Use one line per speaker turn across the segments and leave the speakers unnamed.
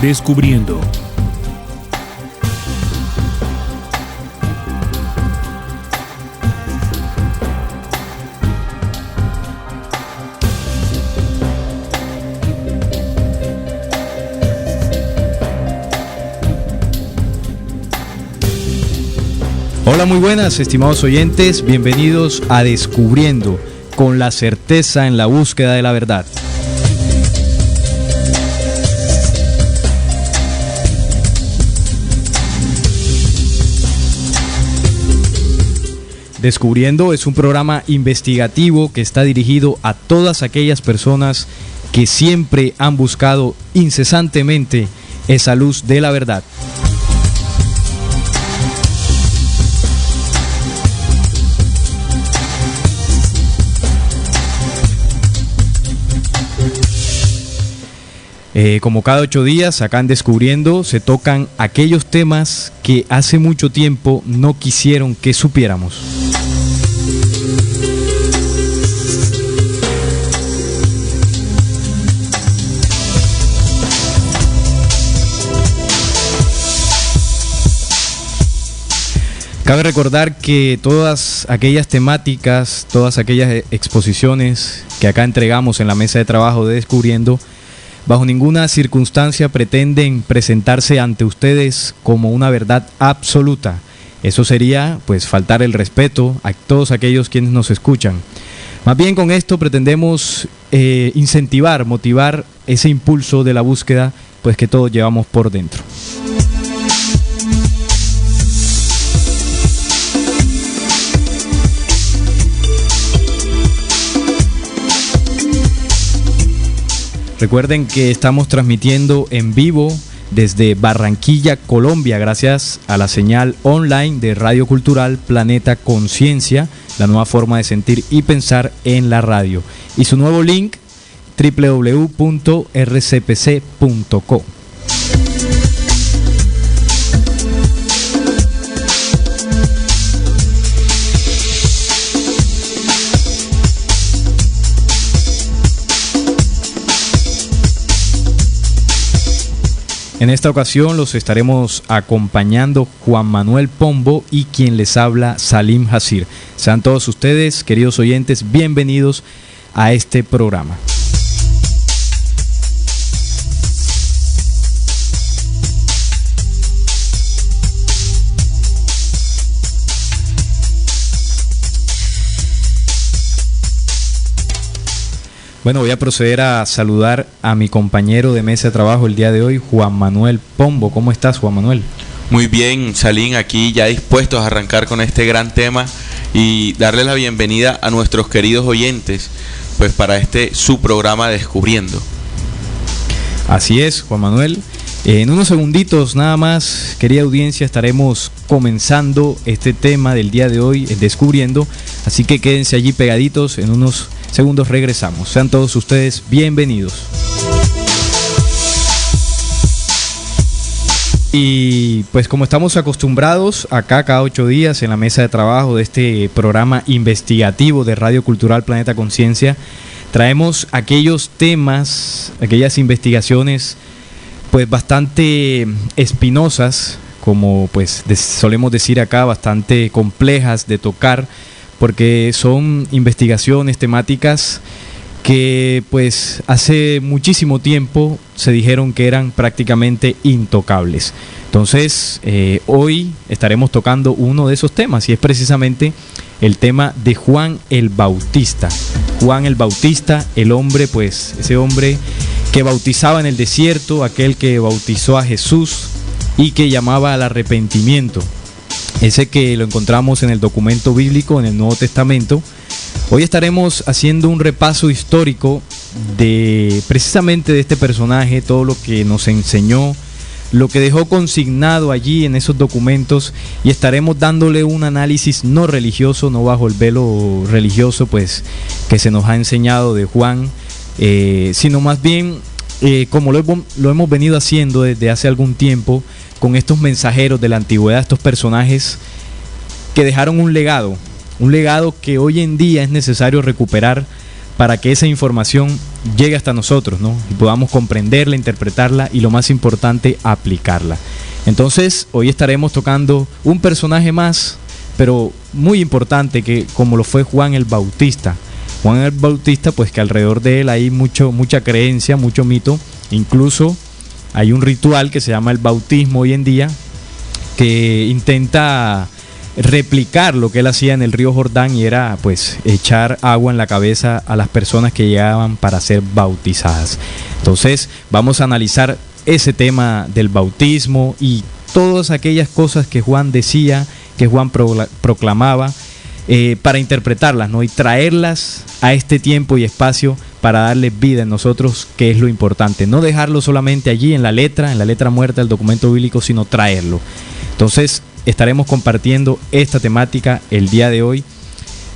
Descubriendo.
Hola, muy buenas, estimados oyentes, bienvenidos a Descubriendo, con la certeza en la búsqueda de la verdad. Descubriendo es un programa investigativo que está dirigido a todas aquellas personas que siempre han buscado incesantemente esa luz de la verdad. Como cada 8 días, acá en Descubriendo se tocan aquellos temas que hace mucho tiempo no quisieron que supiéramos. Cabe recordar que todas aquellas temáticas, todas aquellas exposiciones que acá entregamos en la mesa de trabajo de Descubriendo, bajo ninguna circunstancia pretenden presentarse ante ustedes como una verdad absoluta. Eso sería, pues, faltar el respeto a todos aquellos quienes nos escuchan. Más bien con esto pretendemos incentivar, motivar ese impulso de la búsqueda, pues, que todos llevamos por dentro. Recuerden que estamos transmitiendo en vivo desde Barranquilla, Colombia, gracias a la señal online de Radio Cultural Planeta Conciencia, la nueva forma de sentir y pensar en la radio. Y su nuevo link, www.rcpc.co. En esta ocasión los estaremos acompañando Juan Manuel Pombo y quien les habla, Salim Hasir. Sean todos ustedes, queridos oyentes, bienvenidos a este programa. Bueno, voy a proceder a saludar a mi compañero de mesa de trabajo el día de hoy, Juan Manuel Pombo. ¿Cómo estás, Juan Manuel?
Muy bien, Salim, aquí ya dispuestos a arrancar con este gran tema y darle la bienvenida a nuestros queridos oyentes, pues para este su programa Descubriendo.
Así es, Juan Manuel. En unos segunditos nada más, querida audiencia, estaremos comenzando este tema del día de hoy, Descubriendo, así que quédense allí pegaditos, en unos segundos regresamos. Sean todos ustedes bienvenidos. Y pues como estamos acostumbrados acá cada 8 días en la mesa de trabajo de este programa investigativo de Radio Cultural Planeta Conciencia, traemos aquellos temas, aquellas investigaciones pues bastante espinosas, como pues solemos decir acá, bastante complejas de tocar, porque son investigaciones temáticas que pues hace muchísimo tiempo se dijeron que eran prácticamente intocables. Entonces hoy estaremos tocando uno de esos temas y es precisamente el tema de Juan el Bautista. Juan el Bautista, el hombre, pues ese hombre que bautizaba en el desierto, aquel que bautizó a Jesús y que llamaba al arrepentimiento. Ese que lo encontramos en el documento bíblico, en el Nuevo Testamento. Hoy estaremos haciendo un repaso histórico de precisamente de este personaje, todo lo que nos enseñó, lo que dejó consignado allí en esos documentos, y estaremos dándole un análisis no religioso, no bajo el velo religioso pues que se nos ha enseñado de Juan, sino más bien como lo hemos venido haciendo desde hace algún tiempo, con estos mensajeros de la antigüedad, estos personajes que dejaron un legado que hoy en día es necesario recuperar para que esa información llegue hasta nosotros, ¿no? Y podamos comprenderla, interpretarla y lo más importante, aplicarla. Entonces, hoy estaremos tocando un personaje más, pero muy importante, que como lo fue Juan el Bautista. Juan el Bautista, pues que alrededor de él hay mucha creencia, mucho mito. Incluso hay un ritual que se llama el bautismo hoy en día, que intenta replicar lo que él hacía en el río Jordán, y era pues echar agua en la cabeza a las personas que llegaban para ser bautizadas. Entonces vamos a analizar ese tema del bautismo y todas aquellas cosas que Juan decía, que Juan proclamaba, para interpretarlas, ¿no? Y traerlas a este tiempo y espacio para darle vida en nosotros, que es lo importante. No dejarlo solamente allí en la letra muerta del documento bíblico, sino traerlo. Entonces estaremos compartiendo esta temática el día de hoy.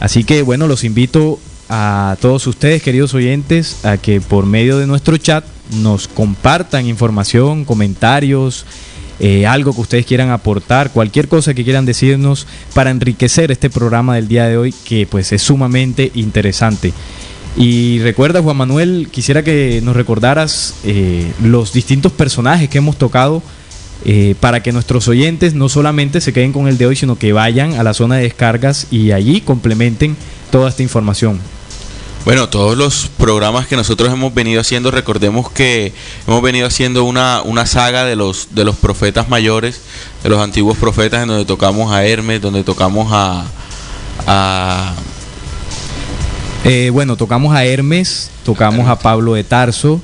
Así que bueno, los invito a todos ustedes, queridos oyentes, a que por medio de nuestro chat nos compartan información, comentarios, algo que ustedes quieran aportar, cualquier cosa que quieran decirnos para enriquecer este programa del día de hoy, que pues es sumamente interesante. Y recuerda, Juan Manuel, quisiera que nos recordaras los distintos personajes que hemos tocado, para que nuestros oyentes no solamente se queden con el de hoy, sino que vayan a la zona de descargas y allí complementen toda esta información.
Bueno, todos los programas que nosotros hemos venido haciendo, recordemos que hemos venido haciendo una saga de los profetas mayores, de los antiguos profetas, en donde tocamos a Hermes, donde tocamos
tocamos a Hermes, tocamos a Pablo de Tarso.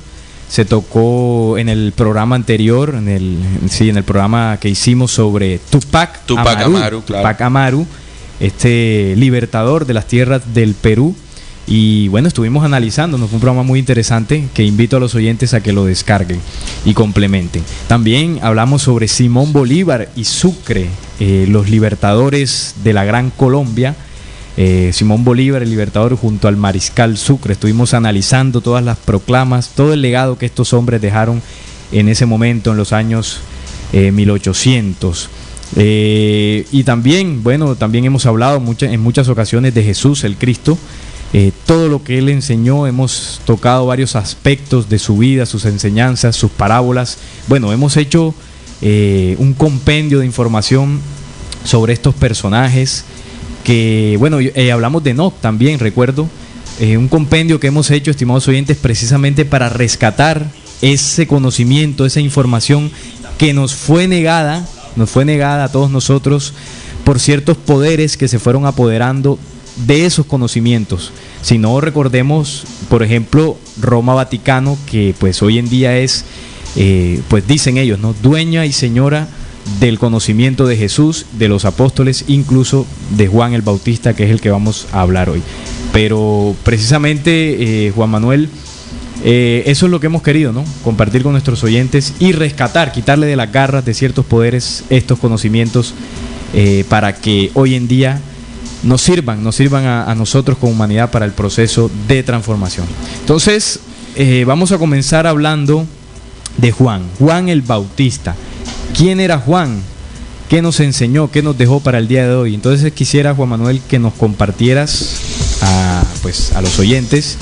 Se tocó en el programa anterior, en el programa que hicimos sobre Tupac Amaru, claro. Tupac Amaru, este libertador de las tierras del Perú. Y bueno, estuvimos analizando, fue un programa muy interesante que invito a los oyentes a que lo descarguen y complementen. También hablamos sobre Simón Bolívar y Sucre, los libertadores de la Gran Colombia. Simón Bolívar, el libertador, junto al mariscal Sucre. Estuvimos analizando todas las proclamas, todo el legado que estos hombres dejaron en ese momento, en los años 1800. Y también, también hemos hablado en muchas ocasiones de Jesús, el Cristo. Todo lo que él enseñó, hemos tocado varios aspectos de su vida, sus enseñanzas, sus parábolas. Hemos hecho un compendio de información sobre estos personajes, que hablamos de Enoc también, recuerdo, un compendio que hemos hecho, estimados oyentes, precisamente para rescatar ese conocimiento, esa información que nos fue negada a todos nosotros por ciertos poderes que se fueron apoderando de esos conocimientos. Si no, recordemos, por ejemplo, Roma Vaticano, que pues hoy en día es, pues dicen ellos, ¿no?, dueña y señora del conocimiento de Jesús, de los apóstoles, incluso de Juan el Bautista, que es el que vamos a hablar hoy. Pero precisamente, Juan Manuel, eso es lo que hemos querido, ¿no?, compartir con nuestros oyentes y rescatar, quitarle de las garras de ciertos poderes estos conocimientos, para que hoy en día nos sirvan a nosotros como humanidad para el proceso de transformación. Entonces, vamos a comenzar hablando de Juan el Bautista. ¿Quién era Juan? ¿Qué nos enseñó? ¿Qué nos dejó para el día de hoy? Entonces quisiera, Juan Manuel, que nos compartieras a los oyentes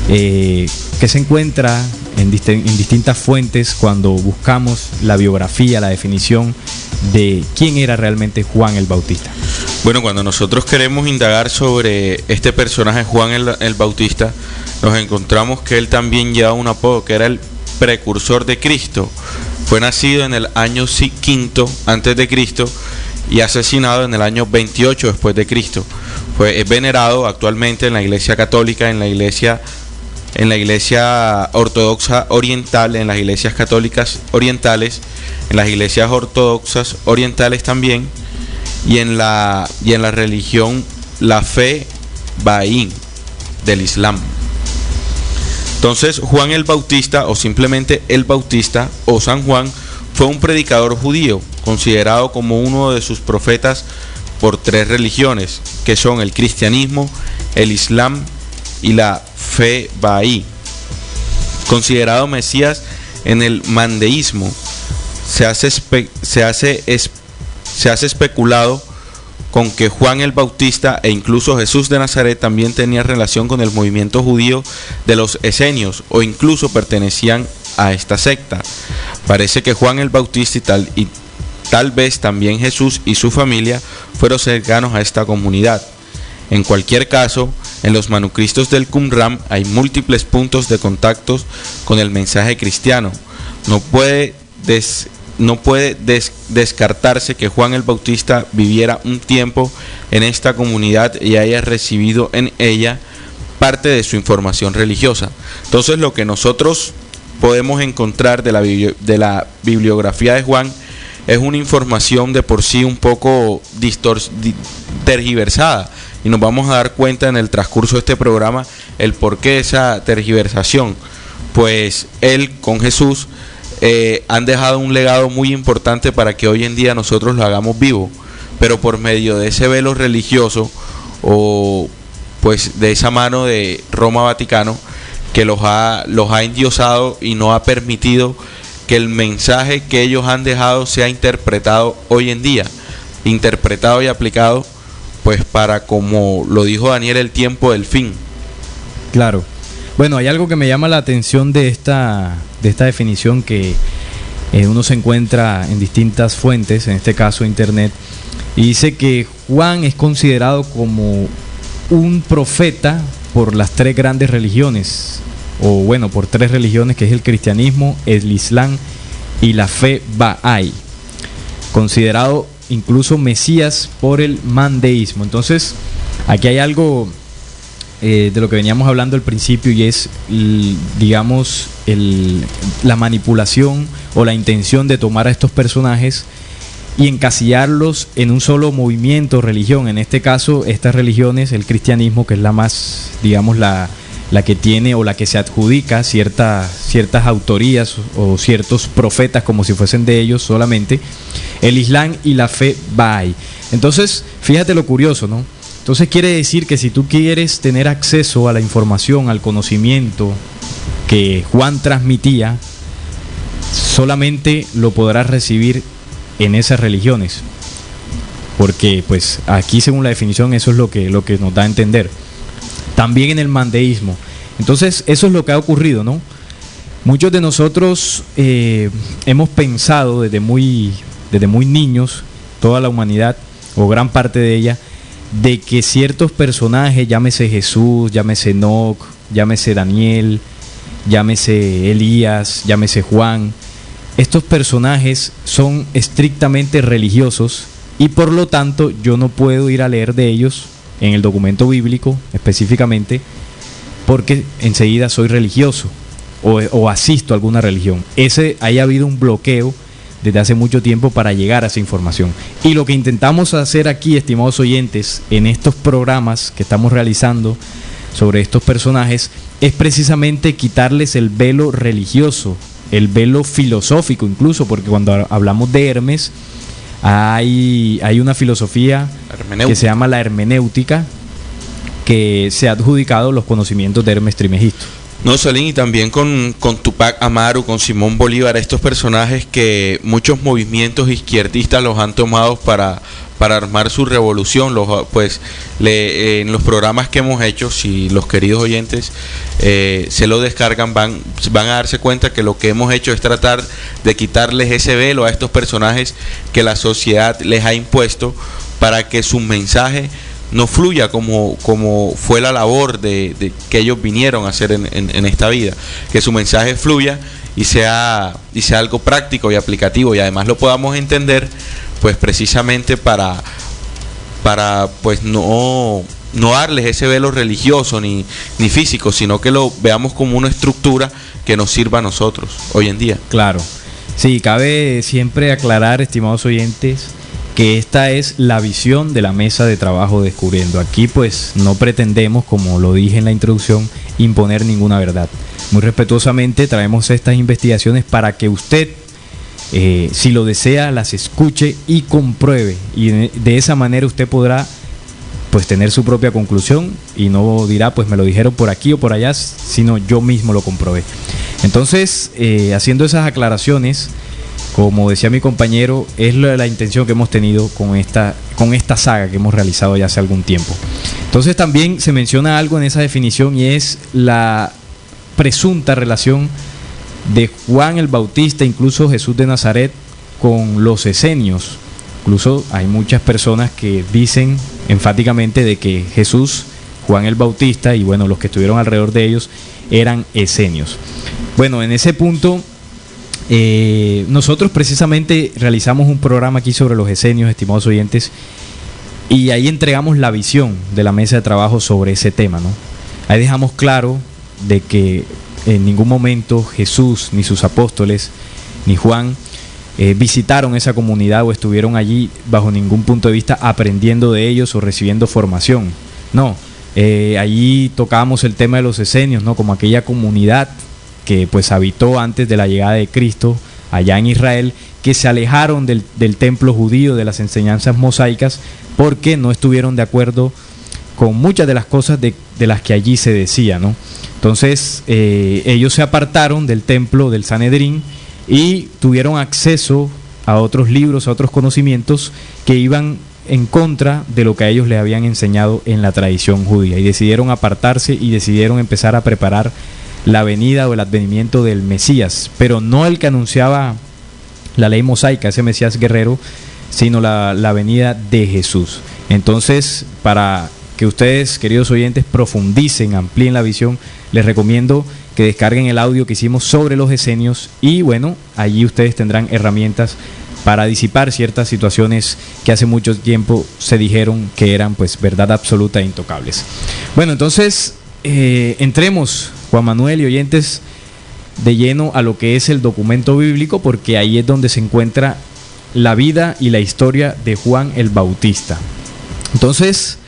que se encuentra en distintas fuentes cuando buscamos la biografía, la definición de quién era realmente Juan el Bautista.
Bueno, cuando nosotros queremos indagar sobre este personaje Juan el Bautista, nos encontramos que él también llevaba un apodo, que era el precursor de Cristo. Fue nacido en el año 5 antes de Cristo y asesinado en el año 28 después de Cristo. Es venerado actualmente en la Iglesia Católica, en la Iglesia Ortodoxa Oriental, en las Iglesias Católicas Orientales, en las Iglesias Ortodoxas Orientales también, y en la religión, la fe Bahá'í del Islam. Entonces, Juan el Bautista, o simplemente el Bautista, o San Juan, fue un predicador judío, considerado como uno de sus profetas por 3 religiones, que son el cristianismo, el islam y la fe Bahá'í. Considerado Mesías en el mandeísmo, se hace especulado con que Juan el Bautista e incluso Jesús de Nazaret también tenían relación con el movimiento judío de los esenios o incluso pertenecían a esta secta. Parece que Juan el Bautista y tal vez también Jesús y su familia fueron cercanos a esta comunidad. En cualquier caso, en los manuscritos del Qumran hay múltiples puntos de contacto con el mensaje cristiano. No puede descartarse que Juan el Bautista viviera un tiempo en esta comunidad y haya recibido en ella parte de su información religiosa. Entonces, lo que nosotros podemos encontrar de la bibliografía de Juan es una información de por sí un poco tergiversada, y nos vamos a dar cuenta en el transcurso de este programa el porqué de esa tergiversación. Pues él con Jesús han dejado un legado muy importante para que hoy en día nosotros lo hagamos vivo, pero por medio de ese velo religioso, o pues de esa mano de Roma Vaticano, que los ha endiosado y no ha permitido que el mensaje que ellos han dejado sea interpretado hoy en día, interpretado y aplicado pues para, como lo dijo Daniel, el tiempo del fin.
Claro. Bueno, hay algo que me llama la atención de esta definición que uno se encuentra en distintas fuentes, en este caso internet, y dice que Juan es considerado como un profeta por las tres grandes religiones, o bueno, por tres religiones, que es el cristianismo, el islam y la fe Bahá'í, considerado incluso Mesías por el mandeísmo. Entonces, aquí hay algo de lo que veníamos hablando al principio, y es, digamos, la manipulación o la intención de tomar a estos personajes y encasillarlos en un solo movimiento o religión. En este caso, estas religiones, el cristianismo, que es la más, digamos, la que tiene o la que se adjudica ciertas autorías o ciertos profetas como si fuesen de ellos solamente, el Islam y la fe Bahá'í. Entonces, fíjate lo curioso, ¿no? Entonces quiere decir que si tú quieres tener acceso a la información, al conocimiento que Juan transmitía, solamente lo podrás recibir en esas religiones, porque pues aquí, según la definición, eso es lo que nos da a entender. También en el mandeísmo. Entonces, eso es lo que ha ocurrido, ¿no? Muchos de nosotros hemos pensado desde muy niños, toda la humanidad, o gran parte de ella, de que ciertos personajes, llámese Jesús, llámese Enoc, llámese Daniel, llámese Elías, llámese Juan, estos personajes son estrictamente religiosos, y por lo tanto yo no puedo ir a leer de ellos en el documento bíblico específicamente, porque enseguida soy religioso o asisto a alguna religión. Ahí ha habido un bloqueo desde hace mucho tiempo para llegar a esa información. Y lo que intentamos hacer aquí, estimados oyentes, en estos programas que estamos realizando sobre estos personajes, es precisamente quitarles el velo religioso, el velo filosófico incluso, porque cuando hablamos de Hermes, hay una filosofía que se llama la hermenéutica, que se ha adjudicado los conocimientos de Hermes Trismegisto.
No, Salim, y también con Tupac Amaru, con Simón Bolívar, estos personajes que muchos movimientos izquierdistas los han tomado para armar su revolución. En los programas que hemos hecho, si los queridos oyentes se lo descargan, van a darse cuenta que lo que hemos hecho es tratar de quitarles ese velo a estos personajes que la sociedad les ha impuesto, para que su mensaje no fluya como fue la labor de que ellos vinieron a hacer en esta vida, que su mensaje fluya y sea algo práctico y aplicativo, y además lo podamos entender, pues precisamente para pues no darles ese velo religioso ni físico, sino que lo veamos como una estructura que nos sirva a nosotros hoy en día.
Claro, sí, cabe siempre aclarar, estimados oyentes, que esta es la visión de la mesa de trabajo Descubriendo. Aquí pues no pretendemos, como lo dije en la introducción, imponer ninguna verdad. Muy respetuosamente traemos estas investigaciones para que usted, si lo desea, las escuche y compruebe, y de esa manera usted podrá pues tener su propia conclusión, y no dirá pues me lo dijeron por aquí o por allá, sino yo mismo lo comprobé. Entonces, haciendo esas aclaraciones, como decía mi compañero, es la intención que hemos tenido con esta saga que hemos realizado ya hace algún tiempo. Entonces también se menciona algo en esa definición, y es la presunta relación de Juan el Bautista, incluso Jesús de Nazaret, con los esenios. Incluso hay muchas personas que dicen enfáticamente de que Jesús, Juan el Bautista y bueno, los que estuvieron alrededor de ellos eran esenios. Bueno, en ese punto nosotros precisamente realizamos un programa aquí sobre los esenios, estimados oyentes, y ahí entregamos la visión de la mesa de trabajo sobre ese tema, ¿no? Ahí dejamos claro de que en ningún momento Jesús, ni sus apóstoles, ni Juan visitaron esa comunidad o estuvieron allí bajo ningún punto de vista aprendiendo de ellos o recibiendo formación. No, allí tocábamos el tema de los esenios, ¿no? Como aquella comunidad que pues habitó antes de la llegada de Cristo allá en Israel, que se alejaron del templo judío, de las enseñanzas mosaicas, porque no estuvieron de acuerdo con muchas de las cosas de las que allí se decía, ¿no? Entonces ellos se apartaron del templo del Sanedrín y tuvieron acceso a otros libros, a otros conocimientos que iban en contra de lo que a ellos les habían enseñado en la tradición judía, y decidieron apartarse y decidieron empezar a preparar la venida o el advenimiento del Mesías, pero no el que anunciaba la ley mosaica, ese Mesías guerrero, sino la venida de Jesús. Entonces, para que ustedes, queridos oyentes, profundicen, amplíen la visión, les recomiendo que descarguen el audio que hicimos sobre los esenios, y bueno, allí ustedes tendrán herramientas para disipar ciertas situaciones que hace mucho tiempo se dijeron que eran pues verdad absoluta e intocables. Bueno, entonces entremos, Juan Manuel y oyentes, de lleno a lo que es el documento bíblico, porque ahí es donde se encuentra la vida y la historia de Juan el Bautista. Entonces,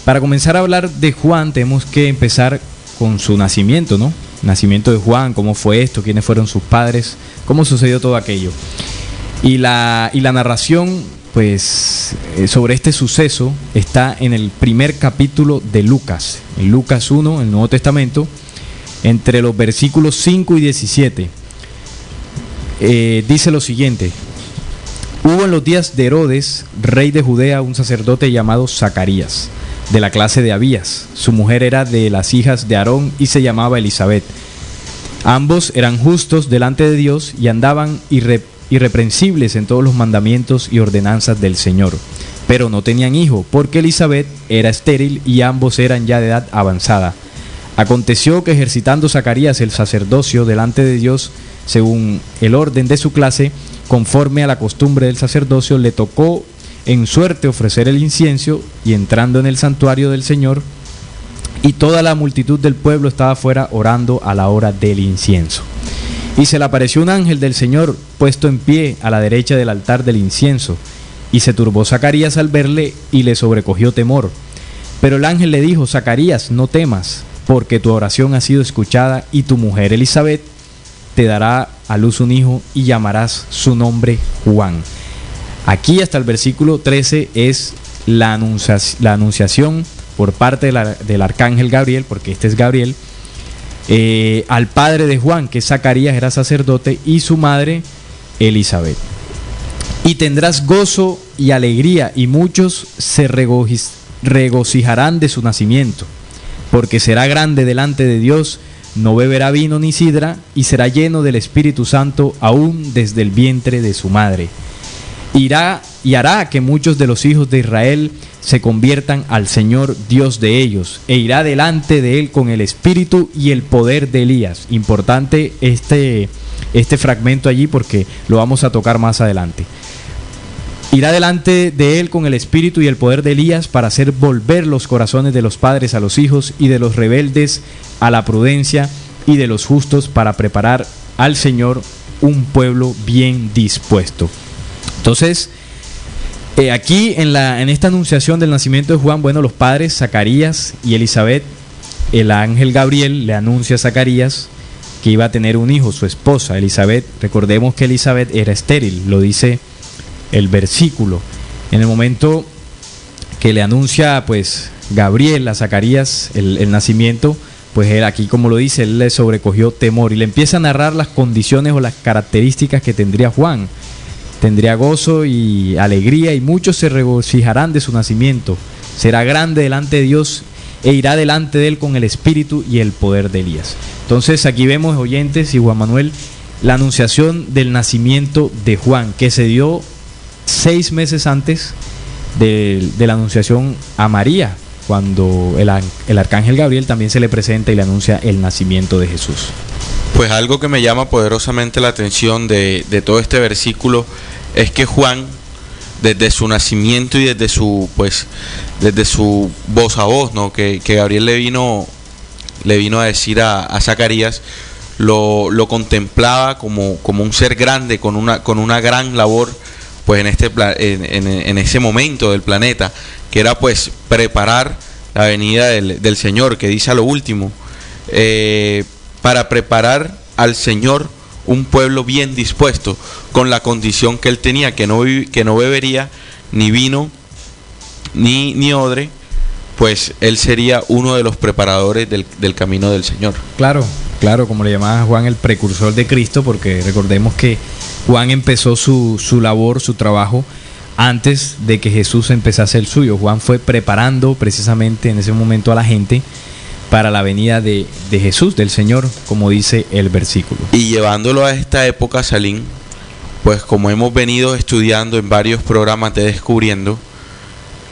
para comenzar a hablar de Juan, tenemos que empezar con su nacimiento, ¿no? Nacimiento de Juan, cómo fue esto, quiénes fueron sus padres, cómo sucedió todo aquello. Y la narración, pues, sobre este suceso está en el primer capítulo de Lucas, en Lucas 1, en el Nuevo Testamento, entre los versículos 5 y 17. Dice lo siguiente: hubo en los días de Herodes, rey de Judea, un sacerdote llamado Zacarías, de la clase de Abías. Su mujer era de las hijas de Aarón y se llamaba Elisabet. Ambos eran justos delante de Dios y andaban irreprensibles en todos los mandamientos y ordenanzas del Señor. Pero no tenían hijo, porque Elisabet era estéril y ambos eran ya de edad avanzada. Aconteció que ejercitando Zacarías el sacerdocio delante de Dios, según el orden de su clase, conforme a la costumbre del sacerdocio, le tocó en suerte ofrecer el incienso, y entrando en el santuario del Señor, y toda la multitud del pueblo estaba fuera orando a la hora del incienso. Y se le apareció un ángel del Señor puesto en pie a la derecha del altar del incienso, y se turbó Zacarías al verle y le sobrecogió temor. Pero el ángel le dijo: Zacarías, no temas, porque tu oración ha sido escuchada, y tu mujer Elisabet te dará a luz un hijo y llamarás su nombre Juan. Aquí hasta el versículo 13 es la anunciación por parte del arcángel Gabriel, porque este es Gabriel, al padre de Juan, que Zacarías era sacerdote, y su madre Elisabet. Y tendrás gozo y alegría, y muchos se regocijarán de su nacimiento, porque será grande delante de Dios, no beberá vino ni sidra, y será lleno del Espíritu Santo aún desde el vientre de su madre. Irá y hará que muchos de los hijos de Israel se conviertan al Señor Dios de ellos, e irá delante de él con el espíritu y el poder de Elías. Importante este fragmento allí, porque lo vamos a tocar más adelante. Irá delante de él con el espíritu y el poder de Elías, para hacer volver los corazones de los padres a los hijos, y de los rebeldes a la prudencia, y de los justos para preparar al Señor un pueblo bien dispuesto. Entonces, aquí en esta anunciación del nacimiento de Juan, bueno, los padres Zacarías y Elisabet, el ángel Gabriel le anuncia a Zacarías que iba a tener un hijo, su esposa Elisabet. Recordemos que Elisabet era estéril, lo dice el versículo. En el momento que le anuncia pues Gabriel a Zacarías el nacimiento, pues él aquí, como lo dice, él le sobrecogió temor y le empieza a narrar las condiciones o las características que tendría Juan. Tendría gozo y alegría y muchos se regocijarán de su nacimiento. Será grande delante de Dios e irá delante de él con el espíritu y el poder de Elías. Entonces aquí vemos, oyentes y Juan Manuel, la anunciación del nacimiento de Juan, que se dio 6 meses antes de la anunciación a María, cuando el arcángel Gabriel también se le presenta y le anuncia el nacimiento de Jesús.
Pues algo que me llama poderosamente la atención de todo este versículo es que Juan, desde su nacimiento y desde su voz a voz, ¿no? que Gabriel le vino a decir a Zacarías, lo contemplaba como un ser grande, con una gran labor, pues en ese momento del planeta, que era pues preparar la venida del Señor, que dice a lo último, para preparar al Señor un pueblo bien dispuesto, con la condición que él tenía, que no bebería ni vino ni odre, pues él sería uno de los preparadores del camino del Señor.
Claro, como le llamaba Juan, el precursor de Cristo, porque recordemos que Juan empezó su labor, su trabajo, antes de que Jesús empezase el suyo. Juan fue preparando precisamente en ese momento a la gente para la venida de Jesús, del Señor, como dice el versículo.
Y llevándolo a esta época, Salim, pues como hemos venido estudiando en varios programas de Descubriendo,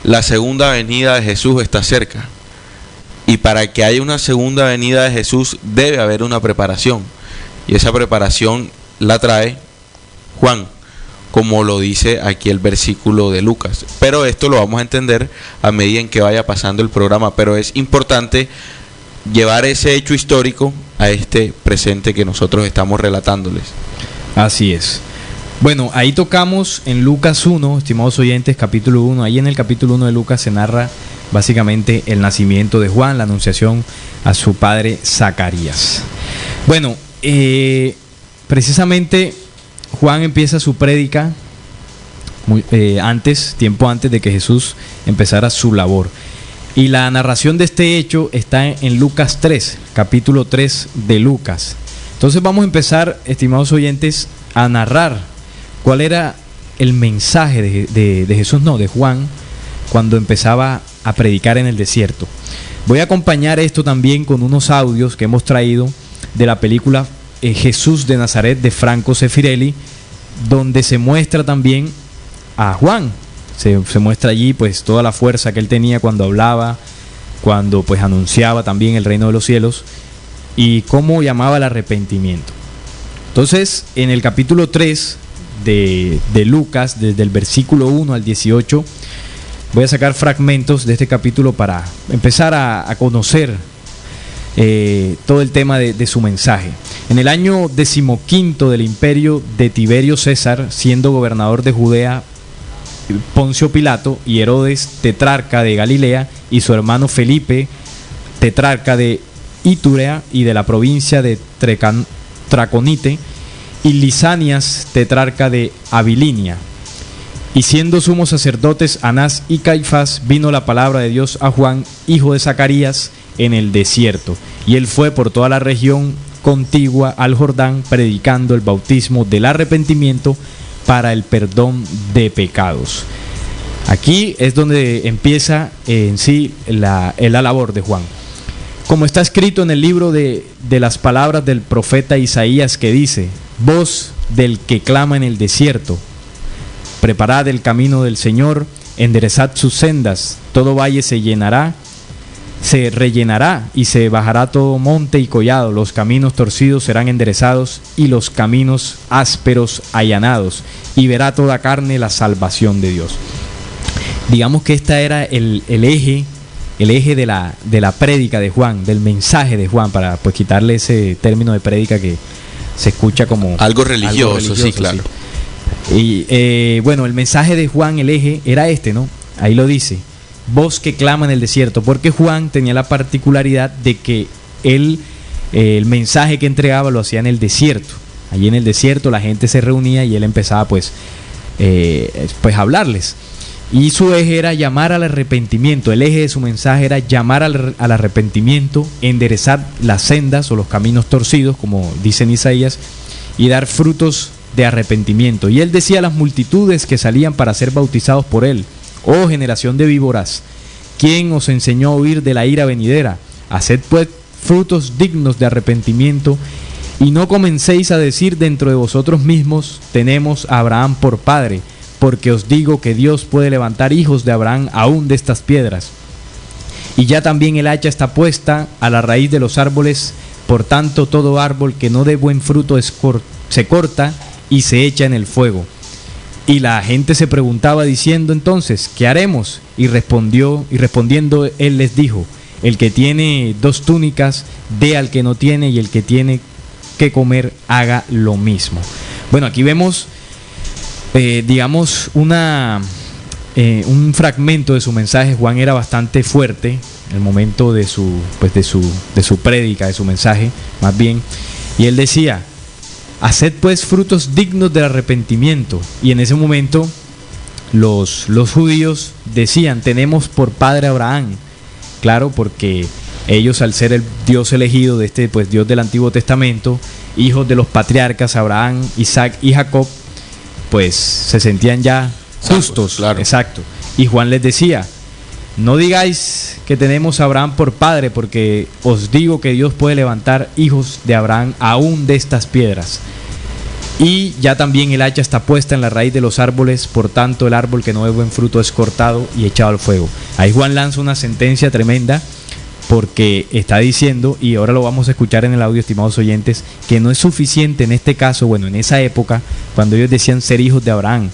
la segunda venida de Jesús está cerca. Y para que haya una segunda venida de Jesús debe haber una preparación. Y esa preparación la trae Juan, como lo dice aquí el versículo de Lucas. Pero esto lo vamos a entender a medida en que vaya pasando el programa. Pero es importante llevar ese hecho histórico a este presente que nosotros estamos relatándoles.
Así es. Bueno, ahí tocamos en Lucas 1, estimados oyentes, capítulo 1. Ahí en el capítulo 1 de Lucas se narra básicamente el nacimiento de Juan, la anunciación a su padre Zacarías. Bueno, precisamente Juan empieza su prédica tiempo antes de que Jesús empezara su labor. Y la narración de este hecho está en Lucas 3, capítulo 3 de Lucas. Entonces vamos a empezar, estimados oyentes, a narrar cuál era el mensaje de Juan, cuando empezaba a predicar en el desierto. Voy a acompañar esto también con unos audios que hemos traído de la película Jesús de Nazaret de Franco Sefirelli, donde se muestra también a Juan. Se muestra allí pues toda la fuerza que él tenía cuando hablaba, cuando pues anunciaba también el reino de los cielos y cómo llamaba al arrepentimiento. Entonces, en el capítulo 3 de Lucas, desde el versículo 1 al 18, voy a sacar fragmentos de este capítulo para empezar a conocer todo el tema de su mensaje. En el año 15 del imperio de Tiberio César, siendo gobernador de Judea Poncio Pilato y Herodes, tetrarca de Galilea, y su hermano Felipe, tetrarca de Iturea y de la provincia de Traconite, y Lisanias, tetrarca de Abilinia. Y siendo sumos sacerdotes Anás y Caifás, vino la palabra de Dios a Juan, hijo de Zacarías, en el desierto. Y él fue por toda la región contigua al Jordán, predicando el bautismo del arrepentimiento para el perdón de pecados. Aquí es donde empieza en sí la labor de Juan. Como está escrito en el libro de las palabras del profeta Isaías, que dice: voz del que clama en el desierto, preparad el camino del Señor, enderezad sus sendas, todo valle se rellenará y se bajará todo monte y collado, los caminos torcidos serán enderezados y los caminos ásperos allanados, y verá toda carne la salvación de Dios. Digamos que esta era el eje de la prédica de Juan, del mensaje de Juan, para pues quitarle ese término de prédica que se escucha como
algo religioso, sí, claro.
Sí. Y bueno, el mensaje de Juan, el eje era este, ¿no? Ahí lo dice: voz que clama en el desierto, porque Juan tenía la particularidad de que él, el mensaje que entregaba lo hacía en el desierto. Allí en el desierto la gente se reunía y él empezaba pues a hablarles. Y su eje era llamar al arrepentimiento. El eje de su mensaje era llamar al arrepentimiento, enderezar las sendas o los caminos torcidos, como dice en Isaías, y dar frutos de arrepentimiento. Y él decía a las multitudes que salían para ser bautizados por él: oh generación de víboras, ¿quién os enseñó a huir de la ira venidera? Haced pues frutos dignos de arrepentimiento, y no comencéis a decir dentro de vosotros mismos: tenemos a Abraham por padre, porque os digo que Dios puede levantar hijos de Abraham aún de estas piedras. Y ya también el hacha está puesta a la raíz de los árboles, por tanto todo árbol que no dé buen fruto se corta y se echa en el fuego. Y la gente se preguntaba diciendo entonces: ¿qué haremos? Y respondiendo él les dijo: el que tiene 2 túnicas dé al que no tiene, y el que tiene que comer haga lo mismo. Bueno, aquí vemos un fragmento de su mensaje. Juan era bastante fuerte en el momento de su prédica, de su mensaje más bien, y él decía: haced pues frutos dignos del arrepentimiento. Y en ese momento los judíos decían: tenemos por padre a Abraham. Claro, porque ellos, al ser el Dios elegido de Dios del Antiguo Testamento, hijos de los patriarcas Abraham, Isaac y Jacob, pues se sentían ya justos. Claro. Exacto. Y Juan les decía: no digáis que tenemos a Abraham por padre, porque os digo que Dios puede levantar hijos de Abraham aún de estas piedras. Y ya también el hacha está puesta en la raíz de los árboles, por tanto el árbol que no dé buen fruto es cortado y echado al fuego. Ahí Juan lanza una sentencia tremenda, porque está diciendo, y ahora lo vamos a escuchar en el audio, estimados oyentes, que no es suficiente en este caso, bueno, en esa época, cuando ellos decían ser hijos de Abraham.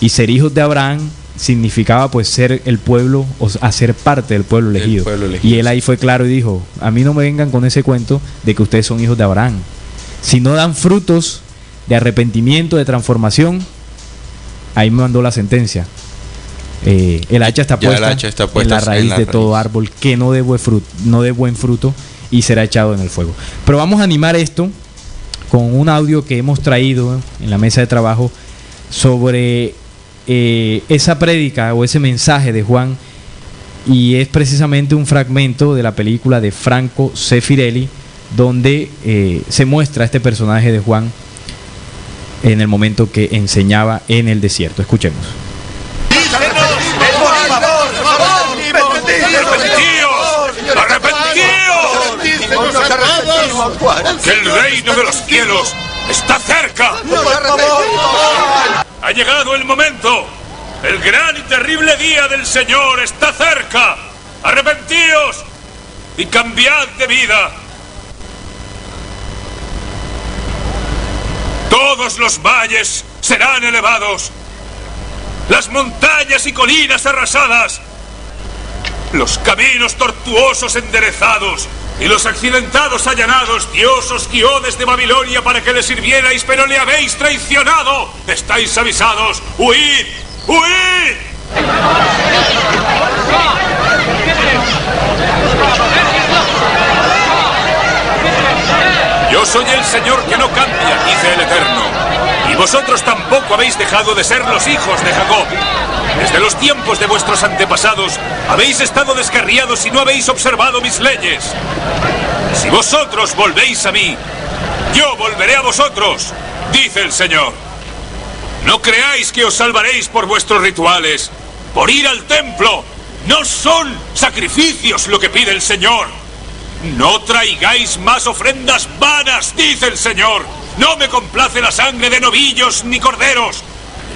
Y ser hijos de Abraham significaba pues ser el pueblo, o hacer parte del pueblo elegido. Y él ahí fue claro y dijo: a mí no me vengan con ese cuento de que ustedes son hijos de Abraham. Si no dan frutos de arrepentimiento, de transformación, ahí me mandó la sentencia. El hacha está puesta en la raíz de todo árbol que no dé buen fruto y será echado en el fuego. Pero vamos a animar esto con un audio que hemos traído en la mesa de trabajo sobre esa prédica o ese mensaje de Juan, y es precisamente un fragmento de la película de Franco Sefirelli, donde se muestra este personaje de Juan en el momento que enseñaba en el desierto. Escuchemos.
¡Arrepentíos! ¡Que el reino de los cielos está cerca! ¡Ha llegado el momento! ¡El gran y terrible día del Señor está cerca! ¡Arrepentíos y cambiad de vida! Todos los valles serán elevados, las montañas y colinas arrasadas, los caminos tortuosos enderezados y los accidentados allanados. Dios os guió desde Babilonia para que le sirvierais, pero le habéis traicionado. Estáis avisados. ¡Huid! ¡Huid! Yo soy el Señor que no cambia, dice el Eterno. Y vosotros tampoco habéis dejado de ser los hijos de Jacob. Desde los tiempos de vuestros antepasados habéis estado descarriados y no habéis observado mis leyes. Si vosotros volvéis a mí, yo volveré a vosotros, dice el Señor. No creáis que os salvaréis por vuestros rituales, por ir al templo. No son sacrificios lo que pide el Señor. No traigáis más ofrendas vanas, dice el Señor. No me complace la sangre de novillos ni corderos.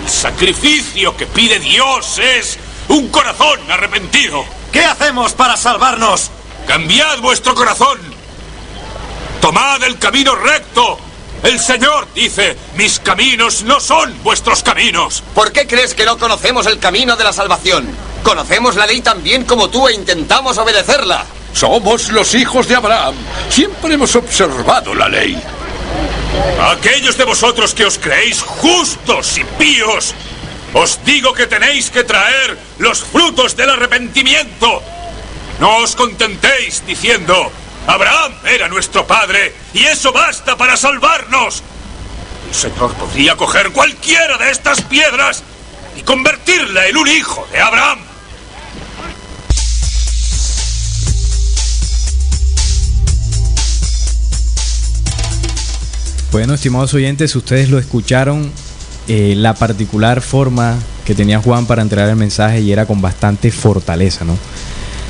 El sacrificio que pide Dios es un corazón arrepentido.
¿Qué hacemos para salvarnos?
Cambiad vuestro corazón. Tomad el camino recto. El Señor dice: mis caminos no son vuestros caminos.
¿Por qué crees que no conocemos el camino de la salvación? Conocemos la ley tan bien como tú e intentamos obedecerla.
Somos los hijos de Abraham. Siempre hemos observado la ley.
Aquellos de vosotros que os creéis justos y píos, os digo que tenéis que traer los frutos del arrepentimiento. No os contentéis diciendo: Abraham era nuestro padre y eso basta para salvarnos. El Señor podría coger cualquiera de estas piedras y convertirla en un hijo de Abraham.
Bueno, estimados oyentes, ustedes lo escucharon, la particular forma que tenía Juan para entregar el mensaje, y era con bastante fortaleza, ¿no?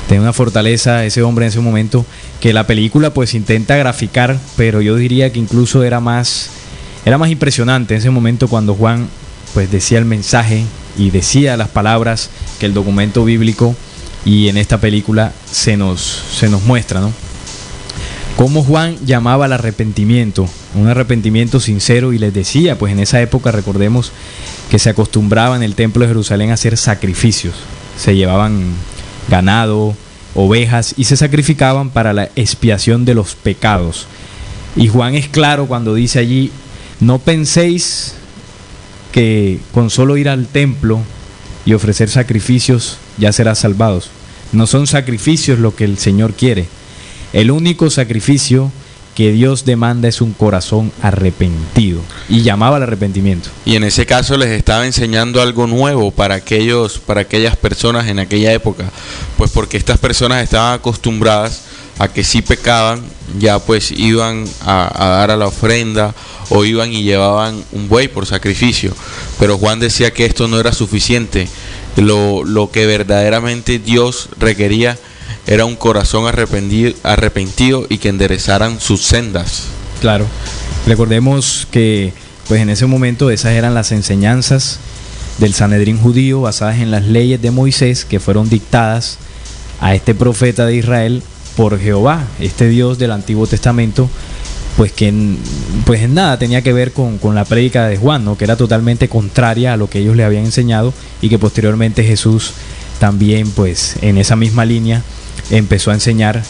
Tenía una fortaleza ese hombre en ese momento que la película pues intenta graficar, pero yo diría que incluso era más impresionante en ese momento cuando Juan pues decía el mensaje y decía las palabras que el documento bíblico y en esta película se nos muestra, ¿no? Cómo Juan llamaba al arrepentimiento, un arrepentimiento sincero, y les decía, pues en esa época recordemos que se acostumbraba en el templo de Jerusalén a hacer sacrificios, se llevaban ganado, ovejas, y se sacrificaban para la expiación de los pecados. Y Juan es claro cuando dice allí: no penséis que con solo ir al templo y ofrecer sacrificios ya serás salvados. No son sacrificios lo que el Señor quiere. El único sacrificio que Dios demanda es un corazón arrepentido, y llamaba al arrepentimiento.
Y en ese caso les estaba enseñando algo nuevo para aquellas personas en aquella época, pues porque estas personas estaban acostumbradas a que si pecaban ya pues iban a dar a la ofrenda, o iban y llevaban un buey por sacrificio. Pero Juan decía que esto no era suficiente. Lo que verdaderamente Dios requería era un corazón arrepentido y que enderezaran sus sendas.
Claro, recordemos que pues en ese momento esas eran las enseñanzas del Sanedrín judío, basadas en las leyes de Moisés, que fueron dictadas a este profeta de Israel por Jehová, este Dios del Antiguo Testamento, pues que en nada tenía que ver con la prédica de Juan, ¿no? Que era totalmente contraria a lo que ellos le habían enseñado, y que posteriormente Jesús también pues en esa misma línea empezó a enseñar,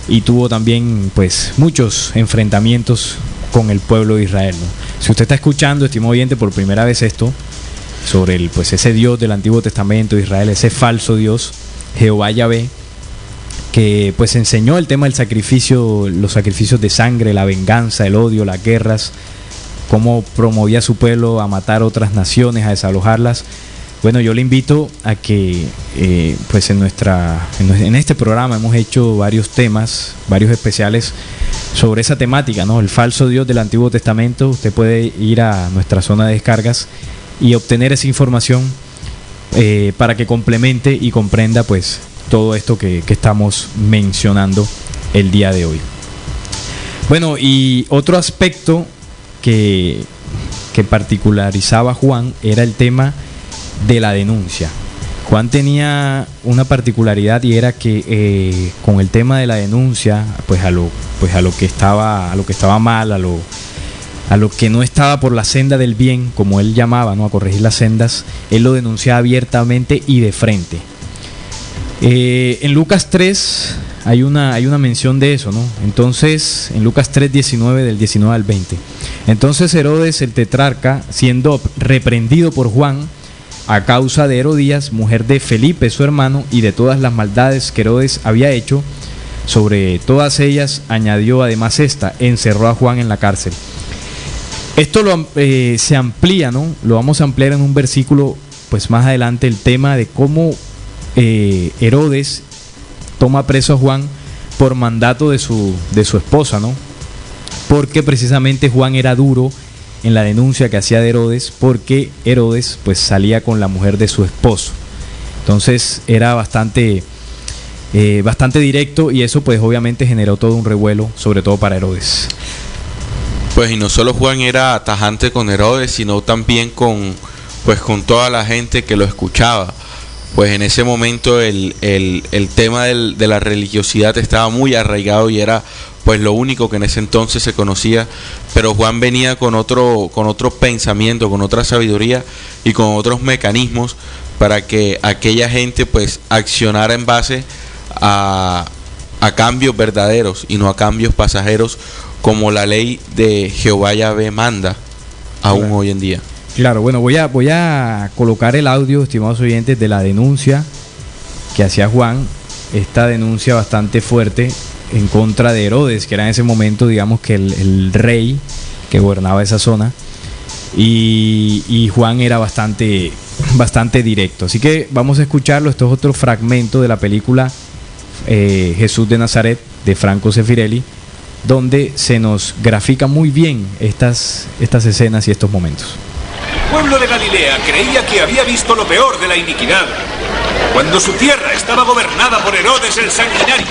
y tuvo también pues muchos enfrentamientos con el pueblo de Israel, ¿no? Si usted está escuchando, estimado oyente, por primera vez esto sobre ese Dios del Antiguo Testamento de Israel, ese falso Dios, Jehová Yahvé, que pues enseñó el tema del sacrificio, los sacrificios de sangre, la venganza, el odio, las guerras, cómo promovía a su pueblo a matar otras naciones, a desalojarlas. Bueno, yo le invito a que pues en este programa hemos hecho varios temas, varios especiales sobre esa temática, ¿no? El falso Dios del Antiguo Testamento. Usted puede ir a nuestra zona de descargas y obtener esa información para que complemente y comprenda pues todo esto que estamos mencionando el día de hoy. Bueno, y otro aspecto que particularizaba Juan era el tema de la denuncia. Juan tenía una particularidad, y era que con el tema de la denuncia, pues a lo que estaba mal, a lo que no estaba por la senda del bien, como él llamaba, ¿no? A corregir las sendas, él lo denunciaba abiertamente y de frente. En Lucas 3 hay una mención de eso, ¿no? Entonces, en Lucas 3:19, del 19 al 20. Entonces Herodes el tetrarca, siendo reprendido por Juan a causa de Herodías, mujer de Felipe su hermano, y de todas las maldades que Herodes había hecho, sobre todas ellas añadió además esta: encerró a Juan en la cárcel. Esto se amplía, ¿no? Lo vamos a ampliar en un versículo pues más adelante, el tema de cómo Herodes toma preso a Juan por mandato de su esposa, ¿no? Porque precisamente Juan era duro en la denuncia que hacía de Herodes, porque Herodes pues salía con la mujer de su esposo. Entonces era bastante directo, y eso pues obviamente generó todo un revuelo, sobre todo para Herodes.
Pues y no solo Juan era tajante con Herodes, sino también con toda la gente que lo escuchaba. Pues en ese momento el tema de la religiosidad estaba muy arraigado, y era pues lo único que en ese entonces se conocía. Pero Juan venía con otro pensamiento, con otra sabiduría y con otros mecanismos para que aquella gente pues accionara en base a cambios verdaderos y no a cambios pasajeros, como la ley de Jehová Yahvé manda aún hoy en día.
Claro, bueno, voy a colocar el audio, estimados oyentes, de la denuncia que hacía Juan, esta denuncia bastante fuerte en contra de Herodes, que era en ese momento, digamos, que el rey que gobernaba esa zona, y Juan era bastante bastante directo. Así que vamos a escucharlo. Esto es otro fragmento de la película Jesús de Nazaret de Franco Sefirelli, donde se nos grafica muy bien estas escenas y estos momentos.
El pueblo de Galilea creía que había visto lo peor de la iniquidad, cuando su tierra estaba gobernada por Herodes el Sanguinario.